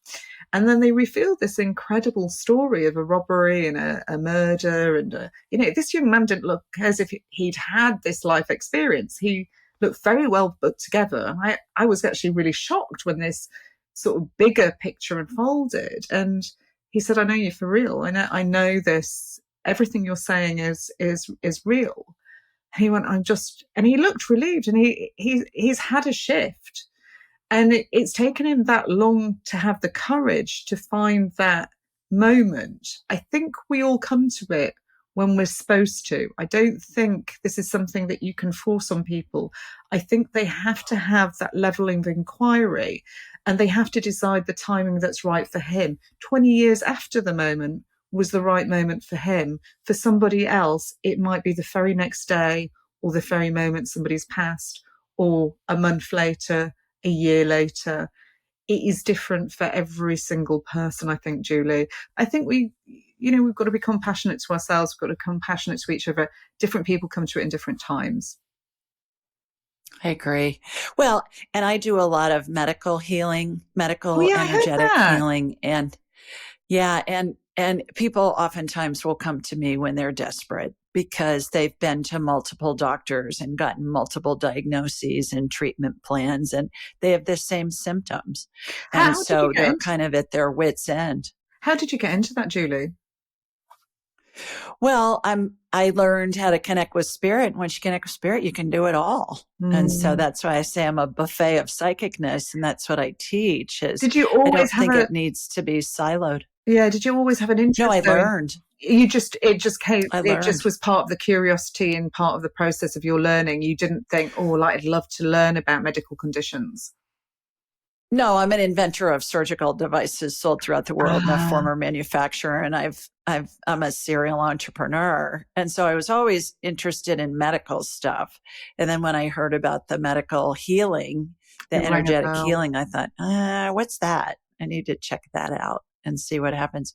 And then they revealed this incredible story of a robbery and a murder. And, you know, this young man didn't look as if he'd had this life experience. He looked very well put together. And I was actually really shocked when this sort of bigger picture unfolded. And he said, I know you for real. I know this, everything you're saying is real. And he went, and he looked relieved, and he's had a shift. And it's taken him that long to have the courage to find that moment. I think we all come to it when we're supposed to. I don't think this is something that you can force on people. I think they have to have that level of inquiry, and they have to decide the timing that's right for him. 20 years after the moment was the right moment for him. For somebody else, it might be the very next day, or the very moment somebody's passed, or a month later, a year later. It is different for every single person, I think, Julie. I think we've got to be compassionate to ourselves. We've got to be compassionate to each other. Different people come to it in different times. I agree. Well, and I do a lot of medical healing, energetic healing. And and people oftentimes will come to me when they're desperate because they've been to multiple doctors and gotten multiple diagnoses and treatment plans, and they have the same symptoms. And so they're kind of at their wits' end. How did you get into that, Julie? Well, I learned how to connect with spirit. Once you connect with spirit, you can do it all. And so that's why I say I'm a buffet of psychicness, and that's what I teach. Did you always it needs to be siloed. Yeah. Did you always have an interest? No, I learned. It just came. It just was part of the curiosity and part of the process of your learning. You didn't think, I'd love to learn about medical conditions. No, I'm an inventor of surgical devices sold throughout the world and a former manufacturer. And I'm a serial entrepreneur. And so I was always interested in medical stuff. And then when I heard about the medical healing, the energetic healing, I thought, what's that? I need to check that out and see what happens.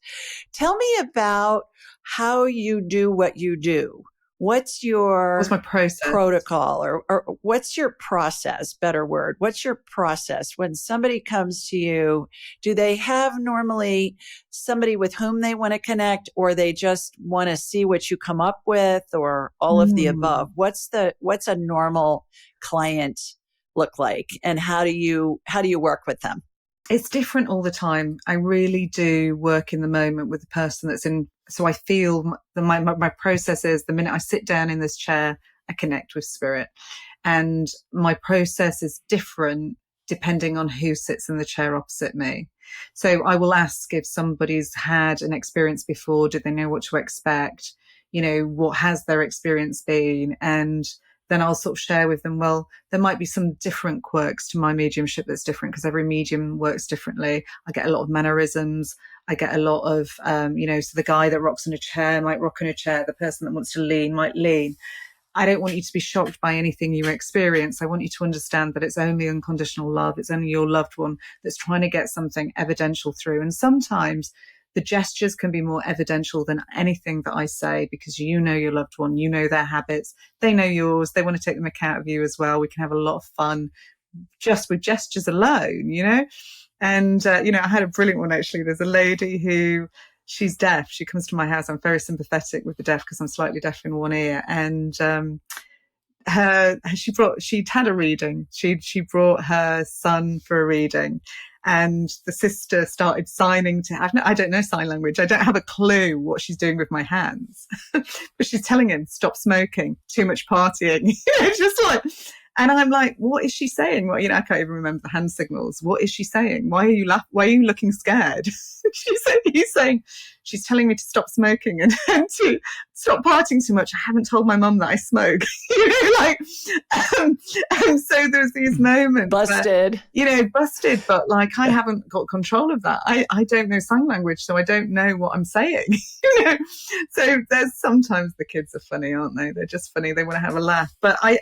Tell me about how you do what you do. What's my process? Protocol or what's your process? Better word. What's your process when somebody comes to you? Do they have normally somebody with whom they want to connect, or they just want to see what you come up with, or all of the above? What's a normal client look like, and how do you work with them? It's different all the time. I really do work in the moment with the person that's in. So I feel my process is the minute I sit down in this chair, I connect with spirit. And my process is different depending on who sits in the chair opposite me. So I will ask if somebody's had an experience before, do they know what to expect? What has their experience been? And then I'll sort of share with them, well, there might be some different quirks to my mediumship that's different because every medium works differently. I get a lot of mannerisms. I get a lot of, so the guy that rocks in a chair might rock in a chair. The person that wants to lean might lean. I don't want you to be shocked by anything you experience. I want you to understand that it's only unconditional love. It's only your loved one that's trying to get something evidential through. And sometimes the gestures can be more evidential than anything that I say, because you know your loved one, you know their habits, they know yours, they want to take them account of you as well. We can have a lot of fun just with gestures alone, you know. And, you know, I had a brilliant one, actually. There's a lady who, she's deaf. She comes to my house. I'm very sympathetic with the deaf because I'm slightly deaf in one ear. And she'd had a reading. She brought her son for a reading. And the sister started signing to I don't know sign language. I don't have a clue what she's doing with my hands. But she's telling him, stop smoking, too much partying. Just like, and I'm like, what is she saying? Well, you know, I can't even remember the hand signals. What is she saying? Why are you Why are you looking scared? He's saying, she's telling me to stop smoking and to stop partying too much. I haven't told my mum that I smoke. You know, like, and so there's these moments. Busted. Where, you know, busted, but like, I haven't got control of that. I don't know sign language, so I don't know what I'm saying. You know, so there's sometimes the kids are funny, aren't they? They're just funny. They want to have a laugh. But I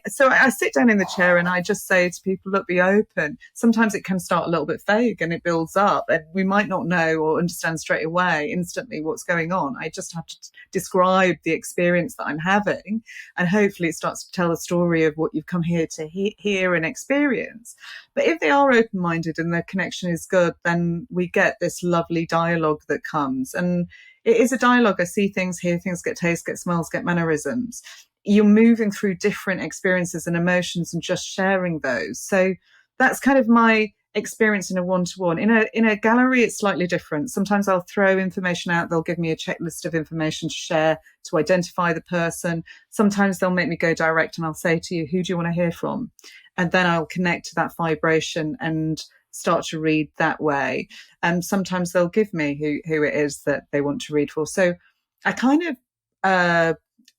sit down in the chair and I just say to people, look, be open. Sometimes it can start a little bit vague and it builds up, and we might not know or understand straight away instantly what's going on. I just have to describe the experience that I'm having, and hopefully it starts to tell a story of what you've come here to hear and experience. But if they are open-minded and their connection is good, then we get this lovely dialogue that comes. And it is a dialogue. I see things, hear things, get tastes, get smells, get mannerisms. You're moving through different experiences and emotions and just sharing those. So that's kind of my experience in a one-to-one. In a gallery, it's slightly different. Sometimes I'll throw information out. They'll give me a checklist of information to share to identify the person. Sometimes they'll make me go direct and I'll say to you, who do you want to hear from? And then I'll connect to that vibration and start to read that way. And sometimes they'll give me who it is that they want to read for. So I kind of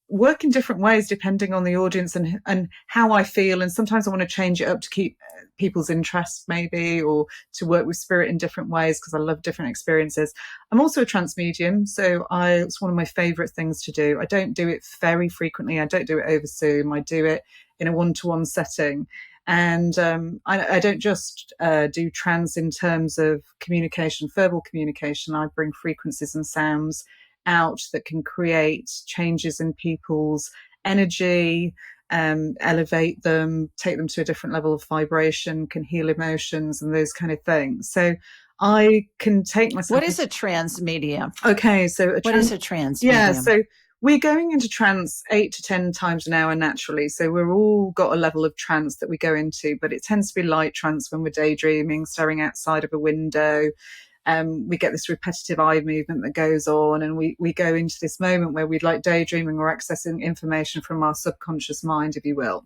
work in different ways depending on the audience and how I feel. And sometimes I want to change it up to keep people's interest maybe, or to work with spirit in different ways because I love different experiences. I'm also a trance medium, so it's one of my favorite things to do. I don't do it very frequently. I don't do it over Zoom. I do it in a one-to-one setting. And I don't just do trance in terms of communication, verbal communication. I bring frequencies and sounds out that can create changes in people's energy, elevate them, take them to a different level of vibration, can heal emotions and those kind of things. So I can take myself. What is a trance medium? Okay, so what is a trance medium? Yeah, so we're going into trance 8 to 10 times an hour naturally. So we're all got a level of trance that we go into, but it tends to be light trance when we're daydreaming, staring outside of a window. We get this repetitive eye movement that goes on, and we go into this moment where we'd like daydreaming or accessing information from our subconscious mind, if you will.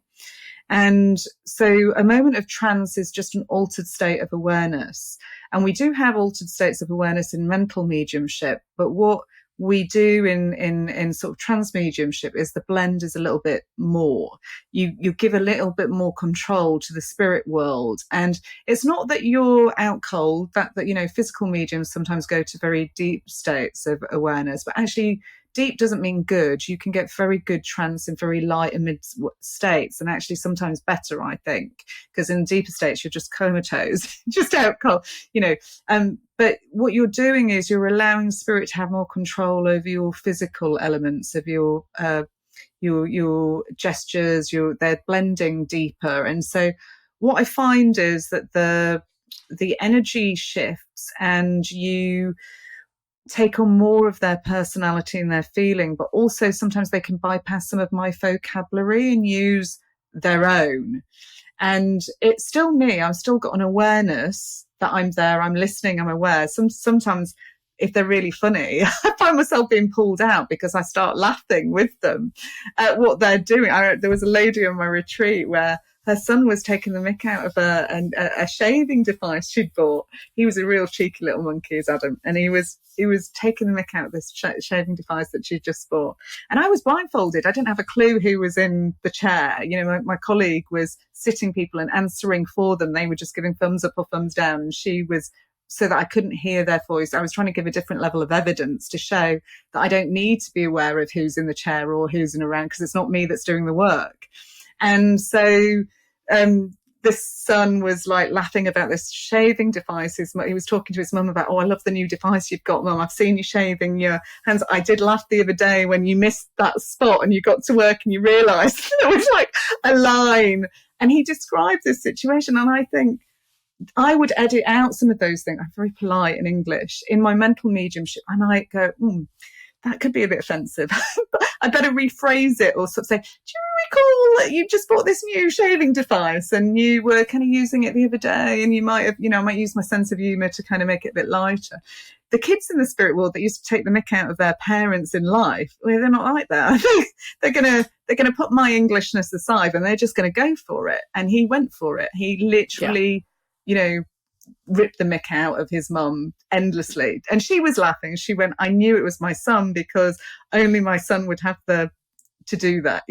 And so a moment of trance is just an altered state of awareness. And we do have altered states of awareness in mental mediumship, but what we do in sort of trance mediumship is the blend is a little bit more. You give a little bit more control to the spirit world. And it's not that you're out cold, that you know, physical mediums sometimes go to very deep states of awareness, but actually deep doesn't mean good. You can get very good trance in very light and mid states, and actually sometimes better, I think, because in deeper states you're just comatose, just out cold, you know. But what you're doing is you're allowing spirit to have more control over your physical elements of your gestures. They're blending deeper, and so what I find is that the energy shifts, and you take on more of their personality and their feeling, but also sometimes they can bypass some of my vocabulary and use their own. And it's still me. I've still got an awareness that I'm there, I'm listening, I'm aware. Sometimes if they're really funny, I find myself being pulled out because I start laughing with them at what they're doing. There was a lady on my retreat where her son was taking the mick out of a shaving device she'd bought. He was a real cheeky little monkey, is Adam, and he was taking the mick out of this shaving device that she'd just bought. And I was blindfolded. I didn't have a clue who was in the chair. You know, my colleague was sitting people and answering for them. They were just giving thumbs up or thumbs down, and she was, so that I couldn't hear their voice. I was trying to give a different level of evidence to show that I don't need to be aware of who's in the chair or who's in around, because it's not me that's doing the work. And so this son was like laughing about this shaving device. He was talking to his mum about, oh, I love the new device you've got, Mum. I've seen you shaving your hands. I did laugh the other day when you missed that spot and you got to work and you realised there was like a line And he described this situation, and I think I would edit out some of those things. I'm very polite in English. In my mental mediumship, I might go, that could be a bit offensive. I better rephrase it, or sort of say, do you recall that you just bought this new shaving device and you were kind of using it the other day, and you might have, I might use my sense of humor to kind of make it a bit lighter. The kids in the spirit world that used to take the mick out of their parents in life, well, they're not like that. I think they're gonna put my Englishness aside, and they're just gonna go for it. And he went for it. He literally, ripped the mick out of his mum endlessly. And she was laughing. She went, I knew it was my son because only my son would have to do that,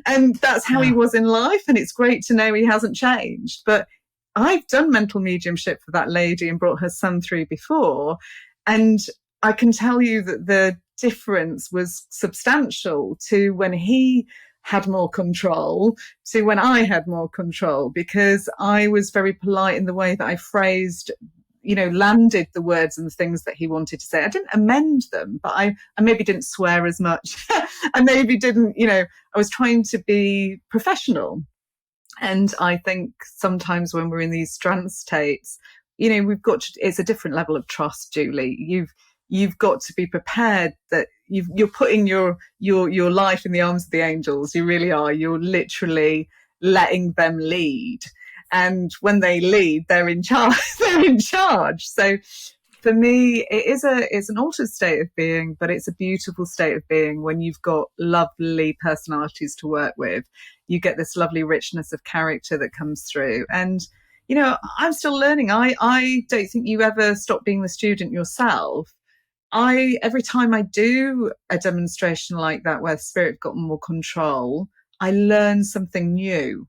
and that's how he was in life. And it's great to know he hasn't changed. But I've done mental mediumship for that lady and brought her son through before. And I can tell you that the difference was substantial to when he had more control to when I had more control, because I was very polite in the way that I phrased, landed the words and the things that he wanted to say. I didn't amend them, but I maybe didn't swear as much. I maybe didn't, I was trying to be professional. And I think sometimes when we're in these trance states, it's a different level of trust, Julie. You've got to be prepared that you're putting your life in the arms of the angels. You really are. You're literally letting them lead. And when they lead, they're in charge. They're in charge. So for me, it's an altered state of being, but it's a beautiful state of being when you've got lovely personalities to work with. You get this lovely richness of character that comes through. And, I'm still learning. I don't think you ever stop being the student yourself. Every time I do a demonstration like that where spirit got more control, I learn something new.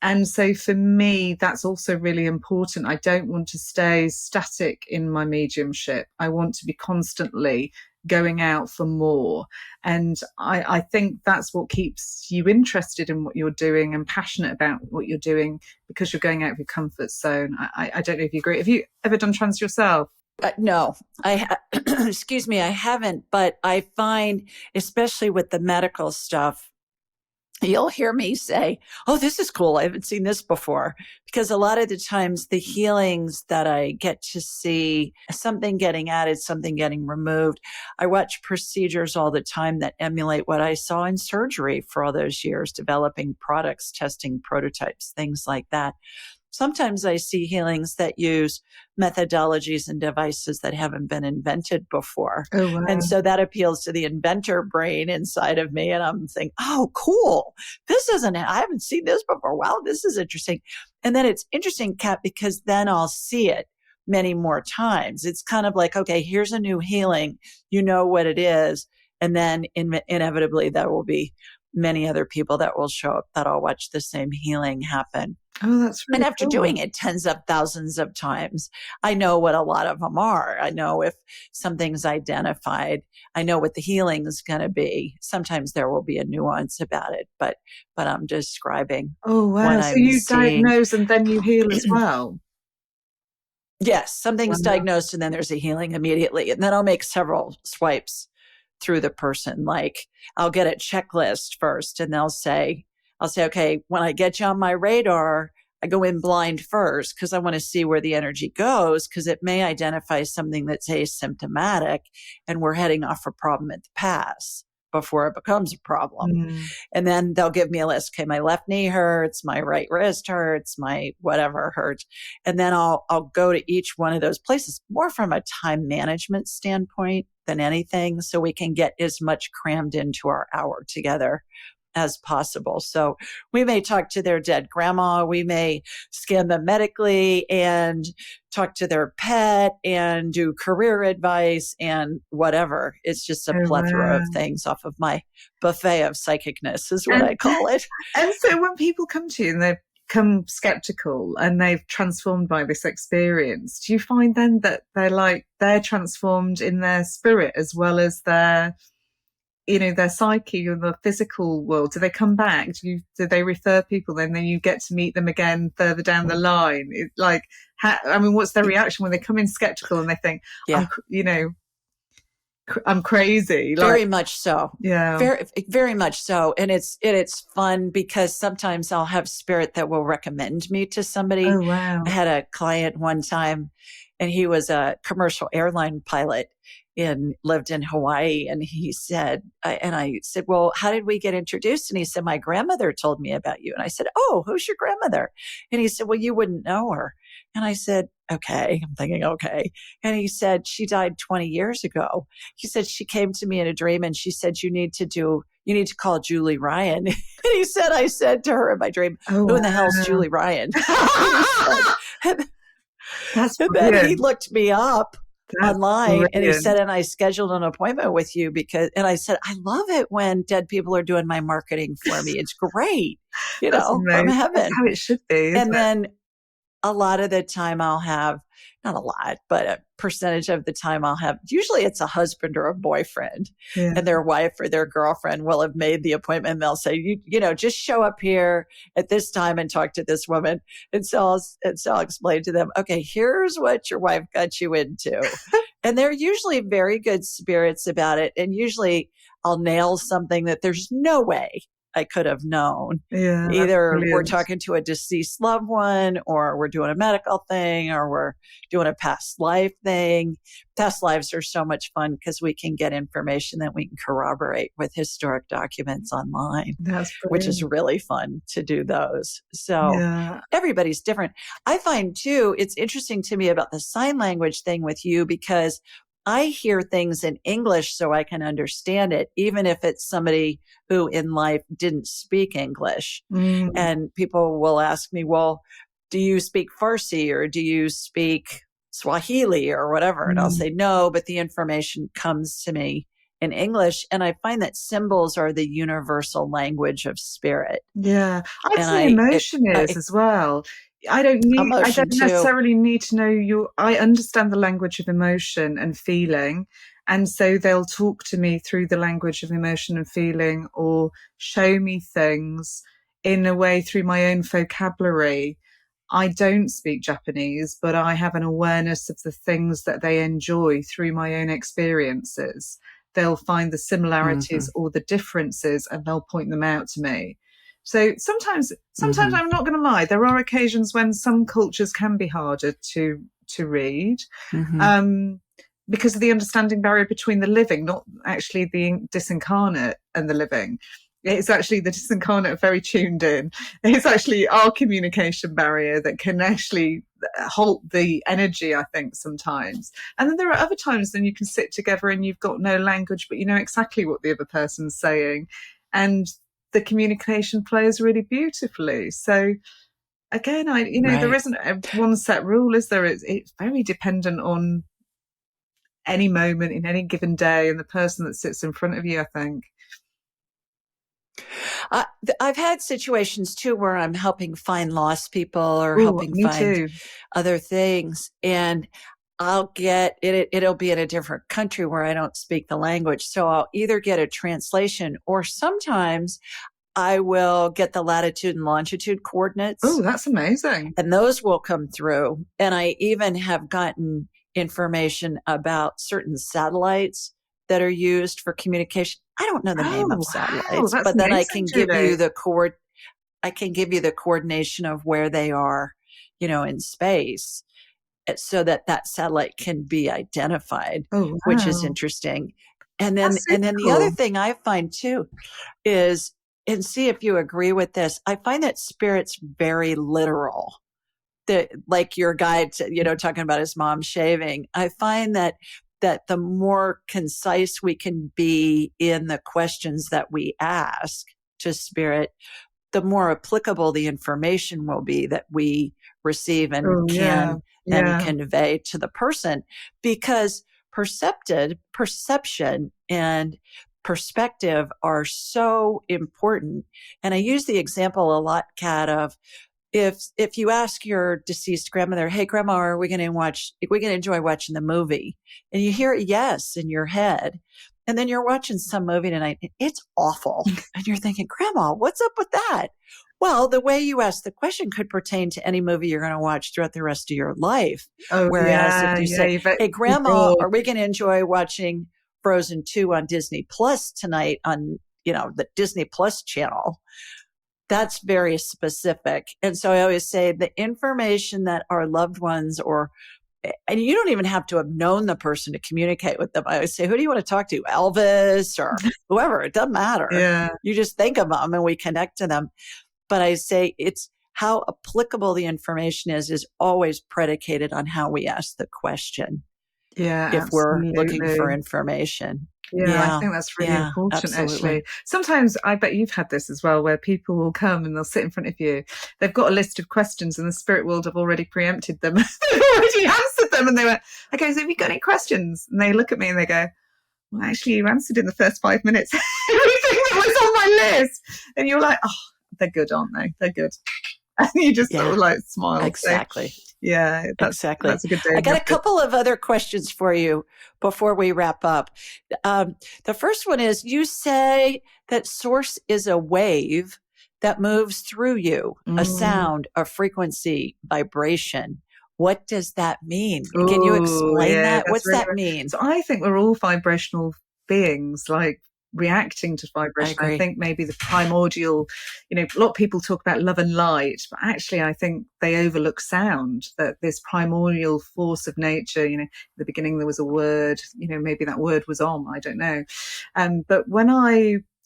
And so for me, that's also really important. I don't want to stay static in my mediumship. I want to be constantly going out for more. And I think that's what keeps you interested in what you're doing and passionate about what you're doing, because you're going out of your comfort zone. I don't know if you agree. Have you ever done trance yourself? No, excuse me, I haven't, but I find, especially with the medical stuff, you'll hear me say, oh, this is cool. I haven't seen this before. Because a lot of the times the healings that I get to see, something getting added, something getting removed. I watch procedures all the time that emulate what I saw in surgery for all those years, developing products, testing prototypes, things like that. Sometimes I see healings that use methodologies and devices that haven't been invented before. Oh, wow. And so that appeals to the inventor brain inside of me. And I'm thinking, oh, cool. I haven't seen this before. Wow, this is interesting. And then it's interesting, Kat, because then I'll see it many more times. It's kind of like, okay, here's a new healing. You know what it is. And then inevitably there will be many other people that will show up that I'll watch the same healing happen. Oh, that's really And after cool. doing it tens of thousands of times, I know what a lot of them are. I know if something's identified. I know what the healing is going to be. Sometimes there will be a nuance about it, but I'm describing. Oh, wow. So you diagnose and then you heal as well? Yes, something's diagnosed and then there's a healing immediately. And then I'll make several swipes through the person. Like I'll get a checklist first and I'll say, okay, when I get you on my radar, I go in blind first because I want to see where the energy goes, because it may identify something that's asymptomatic and we're heading off a problem at the pass before it becomes a problem. And then they'll give me a list. Okay, my left knee hurts, my right wrist hurts, my whatever hurts. And then I'll go to each one of those places more from a time management standpoint than anything, so we can get as much crammed into our hour together as possible. So we may talk to their dead grandma, we may scan them medically and talk to their pet and do career advice and whatever. It's just a plethora of things off of my buffet of psychicness is what I call it. And so when people come to you and they become skeptical and they've transformed by this experience, do you find then that they're transformed in their spirit as well as their psyche or the physical world? Do they come back? Do they refer people then you get to meet them again further down the line? What's their reaction when they come in skeptical and they think, I'm crazy. Like, Very much so. yeah. Very, very much so. And it's fun because sometimes I'll have spirit that will recommend me to somebody. Oh, wow. I had a client one time and he was a commercial airline pilot and lived in Hawaii. And he said, I said, well, how did we get introduced? And he said, my grandmother told me about you. And I said, oh, who's your grandmother? And he said, well, you wouldn't know her. And I said, okay. I'm thinking, okay. And he said, she died 20 years ago. He said, she came to me in a dream and she said, you need to call Julie Ryan. And he said, I said to her in my dream, Oh, who in the hell's wow. Julie Ryan? And That's then brilliant. he looked me up That's online brilliant. and he said, and I scheduled an appointment with you and I said, I love it when dead people are doing my marketing for me. It's great, That's from amazing. heaven. That's how it should be. And then a lot of the time I'll have, not a lot, but a percentage of the time I'll have, usually it's a husband or a boyfriend and their wife or their girlfriend will have made the appointment. And they'll say, just show up here at this time and talk to this woman. And so I'll explain to them, okay, here's what your wife got you into. And they're usually very good spirits about it. And usually I'll nail something that there's no way I could have known. Yeah, either we're talking to a deceased loved one or we're doing a medical thing or we're doing a past life thing. Past lives are so much fun because we can get information that we can corroborate with historic documents online, which is really fun to do those. So everybody's different. I find too, it's interesting to me about the sign language thing with you because I hear things in English so I can understand it, even if it's somebody who in life didn't speak English. And people will ask me, well, do you speak Farsi or do you speak Swahili or whatever? And I'll say, no, but the information comes to me in English. And I find that symbols are the universal language of spirit. Yeah. I'd say emotion is as well. I don't necessarily need to know I understand the language of emotion and feeling. And so they'll talk to me through the language of emotion and feeling or show me things in a way through my own vocabulary. I don't speak Japanese, but I have an awareness of the things that they enjoy through my own experiences. They'll find the similarities or the differences and they'll point them out to me. So sometimes I'm not going to lie, there are occasions when some cultures can be harder to read because of the understanding barrier between the living, not actually the disincarnate and the living. It's actually the disincarnate are very tuned in. It's actually our communication barrier that can actually halt the energy, I think, sometimes. And then there are other times when you can sit together and you've got no language, but you know exactly what the other person's saying. And the communication flows really beautifully. So again, there isn't a one set rule, is there? It's very dependent on any moment in any given day and the person that sits in front of you, I think. I've had situations too where I'm helping find lost people or helping find other things. And I'll get it. It'll be in a different country where I don't speak the language. So I'll either get a translation or sometimes I will get the latitude and longitude coordinates. Oh, that's amazing. And those will come through. And I even have gotten information about certain satellites that are used for communication. I don't know the name of satellites, but then I can give you the coordination of where they are, in space, so that satellite can be identified, which is interesting. And then the other thing I find too is, and see if you agree with this, I find that spirit's very literal. Like your guy, talking about his mom shaving. I find that the more concise we can be in the questions that we ask to spirit, the more applicable the information will be that we receive and can convey to the person. Because perception and perspective are so important. And I use the example a lot, Kat, of if you ask your deceased grandmother, hey, grandma, are we going to enjoy watching the movie? And you hear a yes in your head. And then you're watching some movie tonight. And it's awful. And you're thinking, grandma, what's up with that? Well, the way you ask the question could pertain to any movie you're going to watch throughout the rest of your life. Whereas if you say, hey, grandma, are we going to enjoy watching Frozen 2 on Disney Plus tonight on, the Disney Plus channel. That's very specific. And so I always say the information that our loved ones and you don't even have to have known the person to communicate with them. I always say, who do you want to talk to? Elvis or whoever. It doesn't matter. Yeah. You just think of them and we connect to them. But I say it's how applicable the information is always predicated on how we ask the question. Yeah, if absolutely. we're looking for information. Yeah, I think that's really important, absolutely. actually. Sometimes, I bet you've had this as well, where people will come and they'll sit in front of you. They've got a list of questions and the spirit world have already preempted them. They've already answered them. And they went, okay, so have you got any questions? And they look at me and they go, well, actually, you answered in the first 5 minutes everything that was on my list. And you're like, oh, they're good, aren't they? They're good. And you just sort of like smile. Exactly. So, yeah, exactly. That's a good day. I got a couple of other questions for you before we wrap up. The first one is, you say that source is a wave that moves through you, a sound, a frequency, vibration. What does that mean? Can you explain that? What's really, that mean? So I think we're all vibrational beings, like reacting to vibration. I think maybe the primordial, a lot of people talk about love and light, but actually I think they overlook sound, that this primordial force of nature, in the beginning there was a word, maybe that word was Om, I don't know. But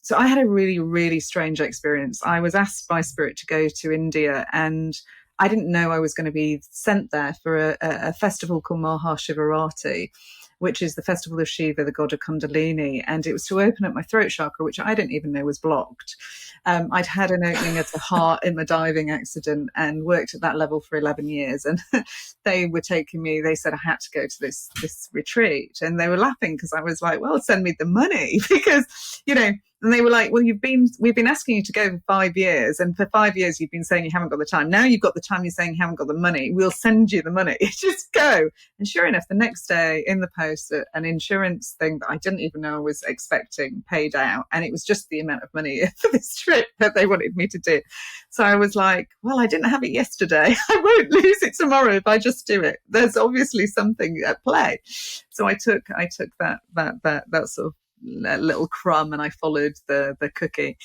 so I had a really, really strange experience. I was asked by Spirit to go to India, and I didn't know I was going to be sent there for a festival called Mahashivarati, which is the festival of Shiva, the god of Kundalini. And it was to open up my throat chakra, which I didn't even know was blocked. I'd had an opening of the heart in my diving accident and worked at that level for 11 years. And they were taking me, they said I had to go to this retreat. And they were laughing because I was like, well, send me the money because, and they were like, well, we've been asking you to go for 5 years. And for 5 years, you've been saying you haven't got the time. Now you've got the time, you're saying you haven't got the money. We'll send you the money. Just go. And sure enough, the next day in the post, an insurance thing that I didn't even know I was expecting paid out. And it was just the amount of money for this trip that they wanted me to do. So I was like, well, I didn't have it yesterday. I won't lose it tomorrow if I just do it. There's obviously something at play. So I took that sort of little crumb and I followed the cookie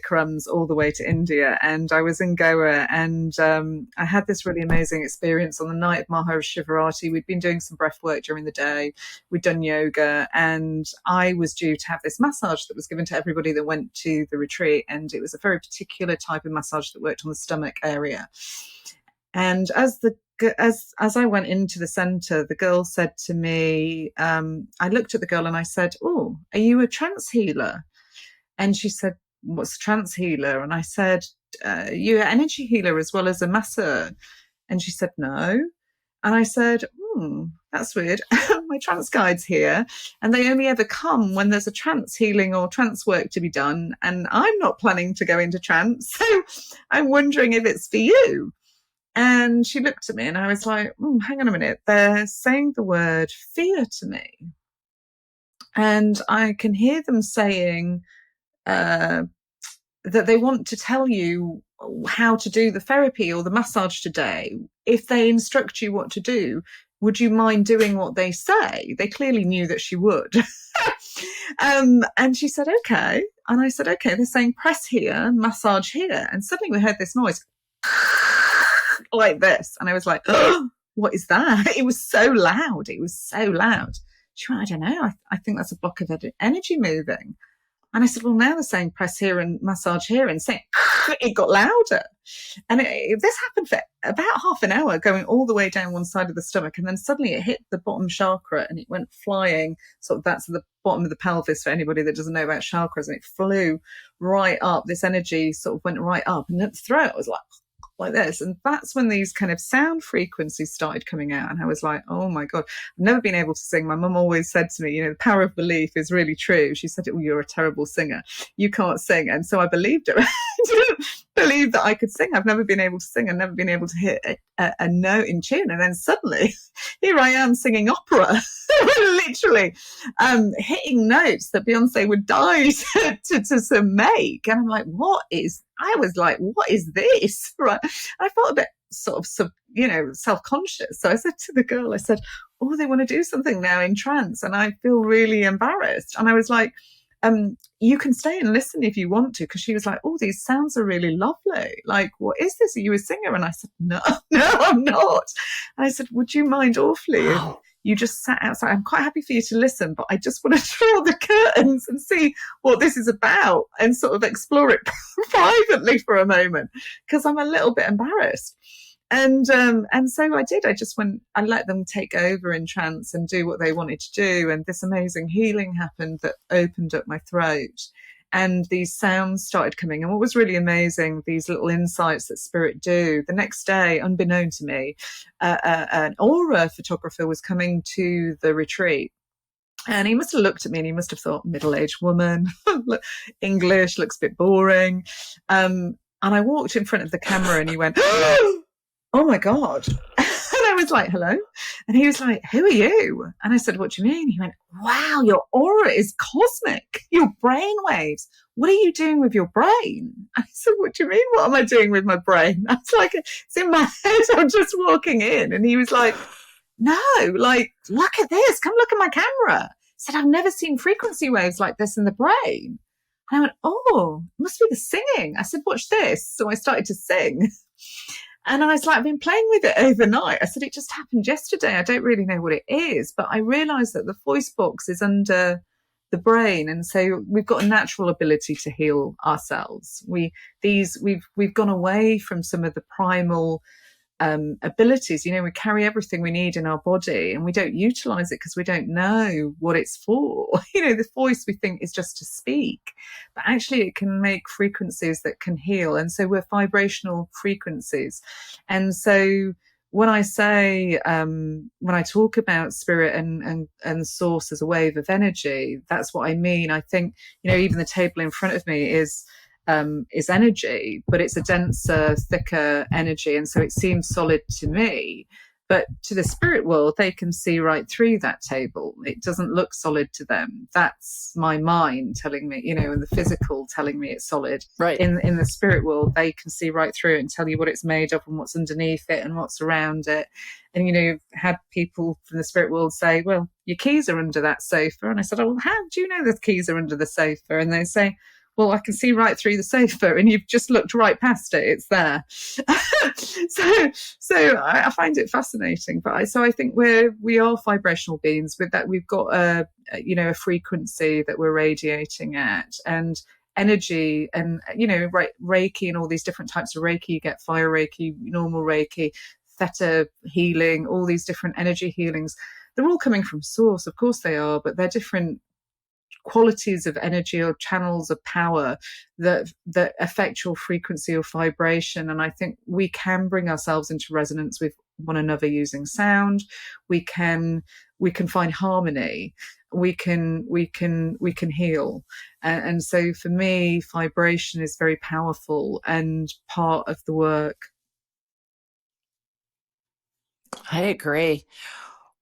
crumbs all the way to India, and I was in Goa, and I had this really amazing experience on the night of Mahashivarati. We'd been doing some breath work during the day, we'd done yoga, and I was due to have this massage that was given to everybody that went to the retreat, and it was a very particular type of massage that worked on the stomach area. And as I went into the center, the girl said to me, I looked at the girl and I said, oh, are you a trance healer? And she said, what's a trance healer? And I said, you're an energy healer as well as a masseur. And she said, no. And I said, that's weird. My trance guide's here, and they only ever come when there's a trance healing or trance work to be done. And I'm not planning to go into trance. So I'm wondering if it's for you. And she looked at me and I was like, hang on a minute. They're saying the word fear to me. And I can hear them saying that they want to tell you how to do the therapy or the massage today. If they instruct you what to do, would you mind doing what they say? They clearly knew that she would. And she said, okay. And I said, okay, they're saying press here, massage here. And suddenly we heard this noise. Like this, and I was like, oh, what is that? It was so loud. She went, I don't know, I think that's a block of energy moving. And I said, well, now they're saying press here and massage here, and saying it got louder. And this happened for about half an hour, going all the way down one side of the stomach, and then suddenly it hit the bottom chakra and it went flying. So that's the bottom of the pelvis for anybody that doesn't know about chakras, and it flew right up. This energy sort of went right up, and at the throat I was like this. And that's when these kind of sound frequencies started coming out. And I was like, oh my God, I've never been able to sing. My mum always said to me, the power of belief is really true. She said, oh, you're a terrible singer. You can't sing. And so I believed her. I didn't believe that I could sing. I've never been able to sing. I've never been able to hit a note in tune. And then suddenly here I am singing opera, literally hitting notes that Beyonce would die to make. And I'm like, I was like, what is this? Right. I felt a bit sort of, self-conscious. So I said to the girl, I said, oh, they want to do something now in trance, and I feel really embarrassed. And I was like, you can stay and listen if you want to, because she was like, oh, these sounds are really lovely. Like, what is this? Are you a singer? And I said, no, no, I'm not. And I said, would you mind awfully if you just sat outside? I'm quite happy for you to listen, but I just want to draw the curtains and see what this is about and sort of explore it privately for a moment, because I'm a little bit embarrassed. And so I did. I just went, I let them take over in trance and do what they wanted to do. And this amazing healing happened that opened up my throat. And these sounds started coming. And what was really amazing, these little insights that spirit do. The next day, unbeknown to me, an aura photographer was coming to the retreat. And he must have looked at me and he must have thought, middle-aged woman, English, looks a bit boring. And I walked in front of the camera and he went, oh my God. And I was like, hello. And he was like, who are you? And I said, what do you mean? He went, wow, your aura is cosmic. Your brain waves. What are you doing with your brain? I said, what do you mean? What am I doing with my brain? I was like, it's in my head. I'm just walking in. And he was like, no, like, look at this. Come look at my camera. He said, I've never seen frequency waves like this in the brain. And I went, oh, it must be the singing. I said, watch this. So I started to sing. And I was like, I've been playing with it overnight. I said, it just happened yesterday. I don't really know what it is, but I realized that the voice box is under the brain. And so we've got a natural ability to heal ourselves. We've gone away from some of the primal abilities. You know, we carry everything we need in our body and we don't utilize it because we don't know what it's for. You know, the voice we think is just to speak, but actually it can make frequencies that can heal. And so we're vibrational frequencies. And so when I say, when I talk about spirit and source as a wave of energy, that's what I mean. I think, you know, even the table in front of me is energy, but it's a denser, thicker energy. And so it seems solid to me, but to the spirit world, they can see right through that table. It doesn't look solid to them. That's my mind telling me, you know, and the physical telling me it's solid. Right. In the spirit world, they can see right through it and tell you what it's made of and what's underneath it and what's around it. And, you know, you've had people from the spirit world say, well, your keys are under that sofa. And I said, oh, well, how do you know the keys are under the sofa? And they say, well, I can see right through the sofa and you've just looked right past it. It's there. so I find it fascinating. But I think we are vibrational beings. With that, we've got a frequency that we're radiating at, and energy, and, you know, Reiki and all these different types of Reiki. You get fire Reiki, normal Reiki, theta healing, all these different energy healings. They're all coming from source. Of course they are, but they're different qualities of energy or channels of power that affect your frequency or vibration. And I think we can bring ourselves into resonance with one another using sound. We can find harmony. We can heal. And so for me, vibration is very powerful and part of the work. I agree.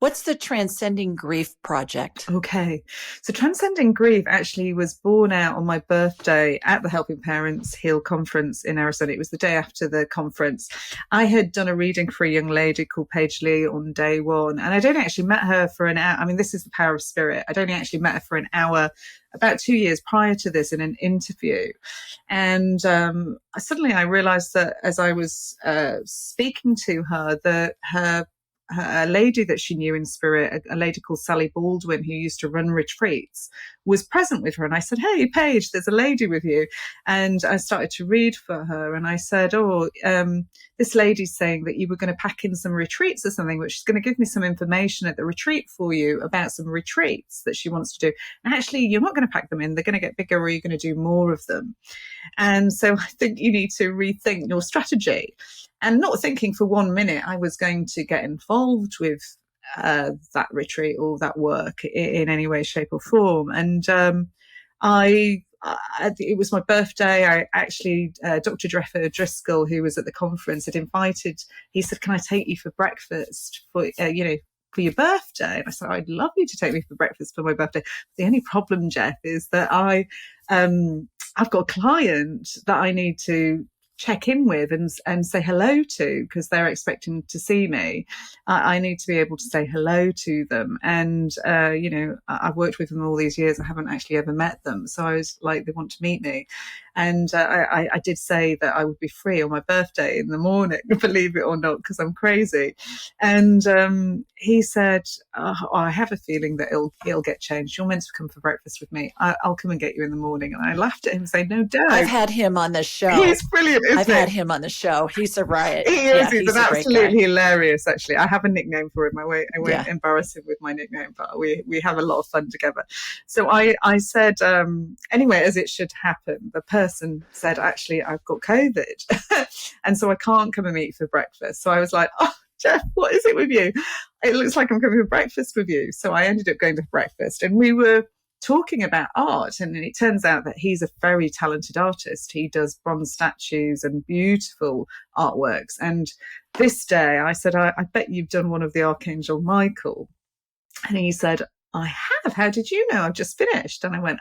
What's the Transcending Grief project? Okay. So Transcending Grief actually was born out on my birthday at the Helping Parents Heal conference in Arizona. It was the day after the conference. I had done a reading for a young lady called Paige Lee on day one, and I'd only actually met her for an hour. I mean, this is the power of spirit. I'd only actually met her for an hour about 2 years prior to this in an interview. And suddenly I realized that as I was speaking to her, that a lady that she knew in spirit, a lady called Sally Baldwin, who used to run retreats, was present with her. And I said, hey, Paige, there's a lady with you. And I started to read for her. And I said, this lady's saying that you were going to pack in some retreats or something, which is going to give me some information at the retreat for you about some retreats that she wants to do. And actually, you're not going to pack them in. They're going to get bigger, or you're going to do more of them. And so I think you need to rethink your strategy. And not thinking for 1 minute I was going to get involved with that retreat or that work in any way, shape or form. And it was my birthday. I actually, Dr. Dreffer Driscoll, who was at the conference, he said, can I take you for breakfast for your birthday? And I said, I'd love you to take me for breakfast for my birthday. The only problem, Jeff, is that I've got a client that I need to check in with and say hello to, because they're expecting to see me. I need to be able to say hello to them. And, I've worked with them all these years. I haven't actually ever met them. So I was like, they want to meet me. And I did say that I would be free on my birthday in the morning, believe it or not, because I'm crazy. And he said, I have a feeling that it'll get changed. You're meant to come for breakfast with me. I'll come and get you in the morning. And I laughed at him and said, no, don't. I've had him on the show. He's brilliant, isn't he? I've had him on the show. He's a riot. He is. He's absolutely hilarious, actually. I have a nickname for him. I won't embarrass him with my nickname, but we have a lot of fun together. So I said, anyway, as it should happen, the person said, actually, I've got COVID. And so I can't come and meet for breakfast. So I was like, oh, Jeff, what is it with you? It looks like I'm coming for breakfast with you. So I ended up going to breakfast, and we were talking about art. And it turns out that he's a very talented artist. He does bronze statues and beautiful artworks. And this day I said, I bet you've done one of the Archangel Michael. And he said, I have. How did you know? I've just finished. And I went,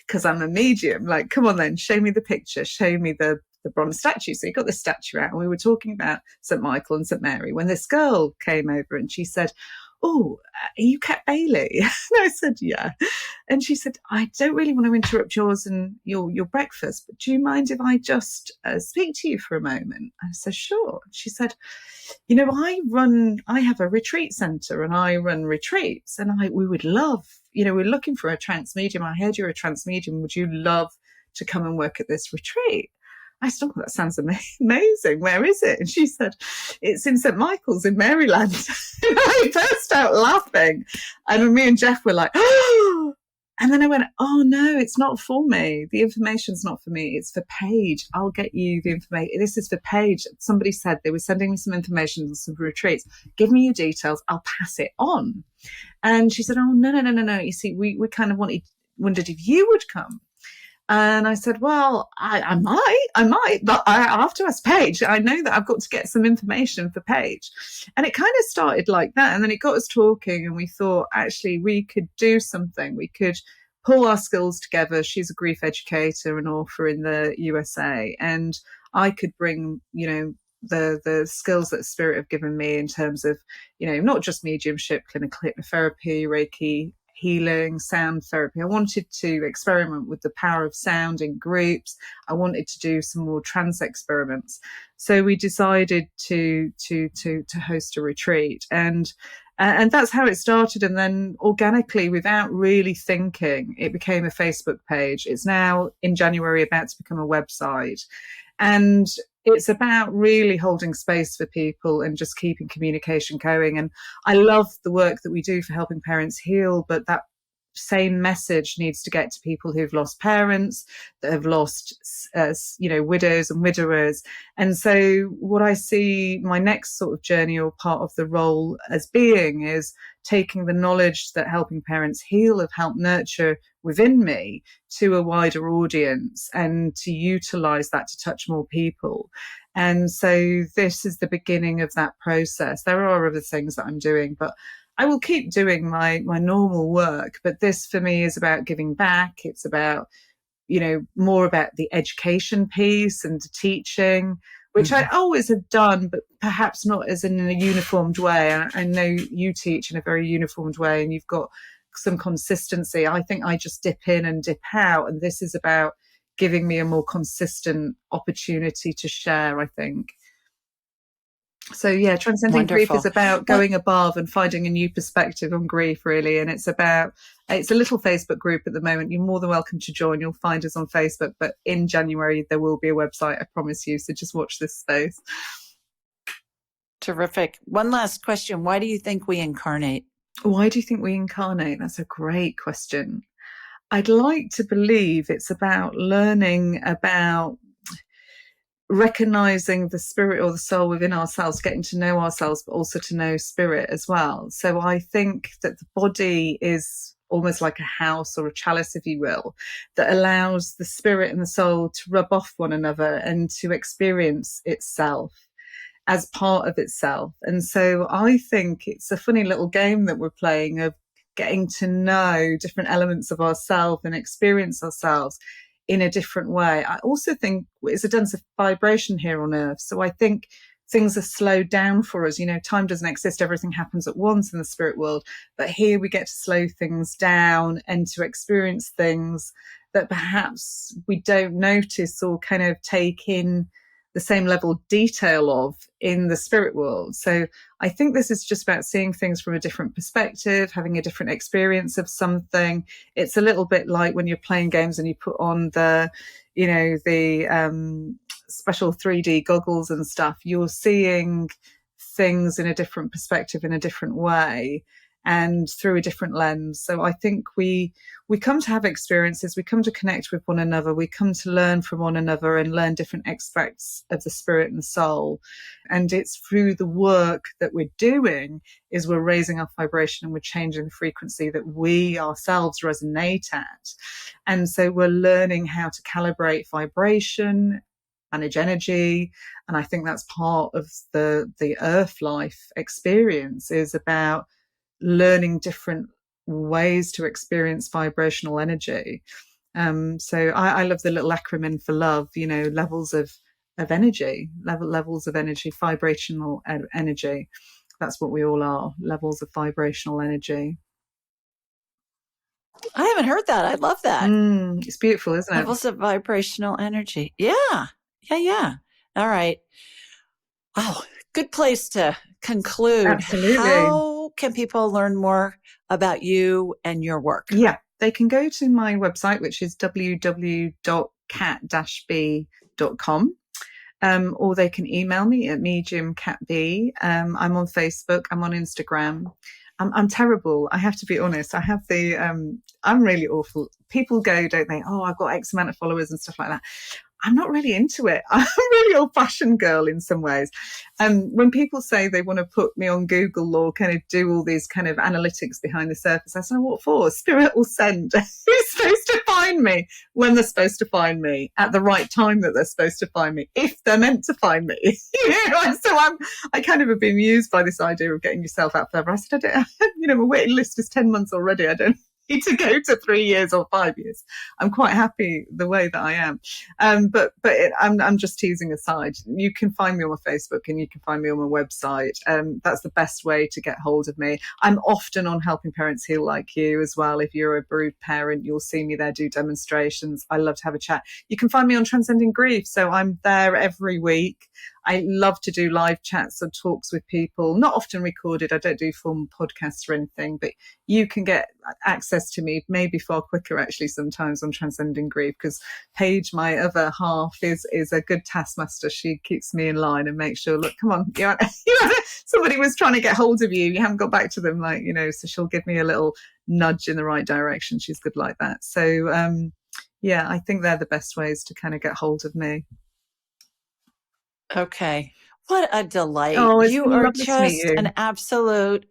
because I'm a medium. Like, come on then, show me the picture, show me the bronze statue. So he got the statue out, and we were talking about St. Michael and St. Mary when this girl came over, and she said, oh, are you Kat Baillie? And I said, yeah. And she said, I don't really want to interrupt yours and your breakfast, but do you mind if I just speak to you for a moment? I said, sure. She said, I have a retreat center and I run retreats, and we would love, we're looking for a trance medium. I heard you're a trance medium. Would you love to come and work at this retreat? I said, oh, that sounds amazing. Where is it? And she said, it's in St. Michael's in Maryland. And I burst out laughing. And me and Jeff were like, oh. And then I went, oh, no, it's not for me. The information's not for me. It's for Paige. I'll get you the information. This is for Paige. Somebody said they were sending me some information on some retreats. Give me your details. I'll pass it on. And she said, oh, no. You see, we kind of wondered if you would come. And I said, well, I might, but I have to ask Paige. I know that I've got to get some information for Paige. And it kind of started like that. And then it got us talking, and we thought, actually, we could do something. We could pull our skills together. She's a grief educator and author in the USA. And I could bring, the skills that Spirit have given me in terms of, not just mediumship, clinical hypnotherapy, Reiki, healing, sound therapy. I wanted to experiment with the power of sound in groups. I wanted to do some more trance experiments. So we decided to host a retreat, and that's how it started. And then organically, without really thinking, it became a Facebook page. It's now in January about to become a website. And it's about really holding space for people and just keeping communication going. And I love the work that we do for helping parents heal, but that same message needs to get to people who've lost parents, that have lost, widows and widowers. And so what I see my next sort of journey or part of the role as being is taking the knowledge that helping parents heal have helped nurture within me to a wider audience, and to utilize that to touch more people. And so this is the beginning of that process. There are other things that I'm doing, but I will keep doing my normal work. But this for me is about giving back. It's about, more about the education piece and the teaching, which I always have done, but perhaps not as in a uniformed way. I know you teach in a very uniformed way, and you've got some consistency. I think I just dip in and dip out, and this is about giving me a more consistent opportunity to share, I think. So yeah, Transcending Grief is about going above and finding a new perspective on grief, really. And it's a little Facebook group at the moment. You're more than welcome to join. You'll find us on Facebook, but in January there will be a website, I promise you. So just watch this space. Terrific. One last question. Why do you think we incarnate? Why do you think we incarnate? That's a great question. I'd like to believe it's about learning about recognizing the spirit or the soul within ourselves, getting to know ourselves, but also to know spirit as well. So I think that the body is almost like a house or a chalice, if you will, that allows the spirit and the soul to rub off one another and to experience itself as part of itself. And so I think it's a funny little game that we're playing of getting to know different elements of ourselves and experience ourselves in a different way. I also think it's a denser vibration here on Earth. So I think things are slowed down for us. Time doesn't exist. Everything happens at once in the spirit world. But here we get to slow things down and to experience things that perhaps we don't notice or kind of take in the same level of detail of in the spirit world. So I think this is just about seeing things from a different perspective, having a different experience of something. It's a little bit like when you're playing games and you put on the special 3D goggles and stuff. You're seeing things in a different perspective, in a different way, and through a different lens. So I think we come to have experiences, we come to connect with one another, we come to learn from one another and learn different aspects of the spirit and soul. And it's through the work that we're doing is we're raising our vibration and we're changing the frequency that we ourselves resonate at. And so we're learning how to calibrate vibration, manage energy. And I think that's part of the earth life experience, is about learning different ways to experience vibrational energy. So I love the little acronym for love, levels of energy, levels of energy, vibrational energy. That's what we all are, levels of vibrational energy. I haven't heard that. I love that. It's beautiful, isn't it? Levels of vibrational energy. Yeah. All right. Oh, good place to conclude. Absolutely. How can people learn more about you and your work? Yeah, they can go to my website, which is www.kat-b.com. Or they can email me at medium Kat B. I'm on Facebook. I'm on Instagram. I'm terrible. I have to be honest. I have I'm really awful. People go, don't they? Oh, I've got X amount of followers and stuff like that. I'm not really into it. I'm a really old-fashioned girl in some ways. When people say they want to put me on Google or kind of do all these kind of analytics behind the surface, I say, what for? Spirit will send. Who's supposed to find me when they're supposed to find me at the right time that they're supposed to find me, if they're meant to find me. So I kind of have been amused by this idea of getting yourself out further. I said, my waiting list is 10 months already. I don't need to go to 3 years or 5 years. I'm quite happy the way that I am. I'm just teasing aside. You can find me on my Facebook and you can find me on my website. That's the best way to get hold of me. I'm often on Helping Parents Heal Like You as well. If you're a bereaved parent, you'll see me there do demonstrations. I love to have a chat. You can find me on Transcending Grief. So I'm there every week. I love to do live chats and talks with people, not often recorded. I don't do formal podcasts or anything, but you can get access to me maybe far quicker actually sometimes on Transcending Grief, because Paige, my other half, is a good taskmaster. She keeps me in line and makes sure, look, come on, somebody was trying to get hold of you. You haven't got back to them, so she'll give me a little nudge in the right direction. She's good like that. So, I think they're the best ways to kind of get hold of me. Okay. What a delight. Oh, you are just an absolute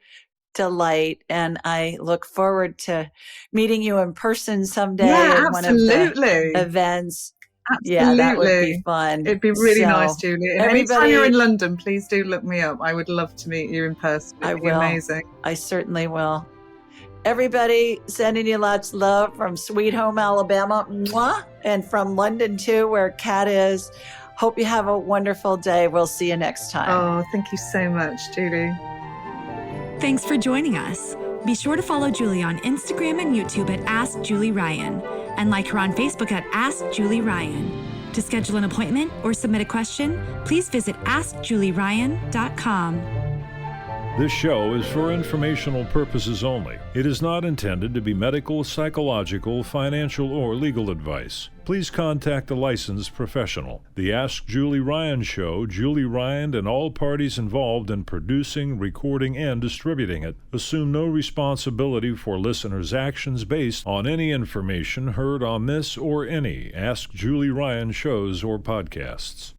delight. And I look forward to meeting you in person someday at one of the events. Absolutely. Yeah, that would be fun. It'd be really nice, Julie. And anytime you're in London, please do look me up. I would love to meet you in person. It'd be amazing. I certainly will. Everybody, sending you lots of love from Sweet Home, Alabama. Mwah! And from London, too, where Kat is. Hope you have a wonderful day. We'll see you next time. Oh, thank you so much, Julie. Thanks for joining us. Be sure to follow Julie on Instagram and YouTube at Ask Julie Ryan, and like her on Facebook at Ask Julie Ryan. To schedule an appointment or submit a question, please visit AskJulieRyan.com. This show is for informational purposes only. It is not intended to be medical, psychological, financial, or legal advice. Please contact a licensed professional. The Ask Julie Ryan Show, Julie Ryan and all parties involved in producing, recording, and distributing it assume no responsibility for listeners' actions based on any information heard on this or any Ask Julie Ryan shows or podcasts.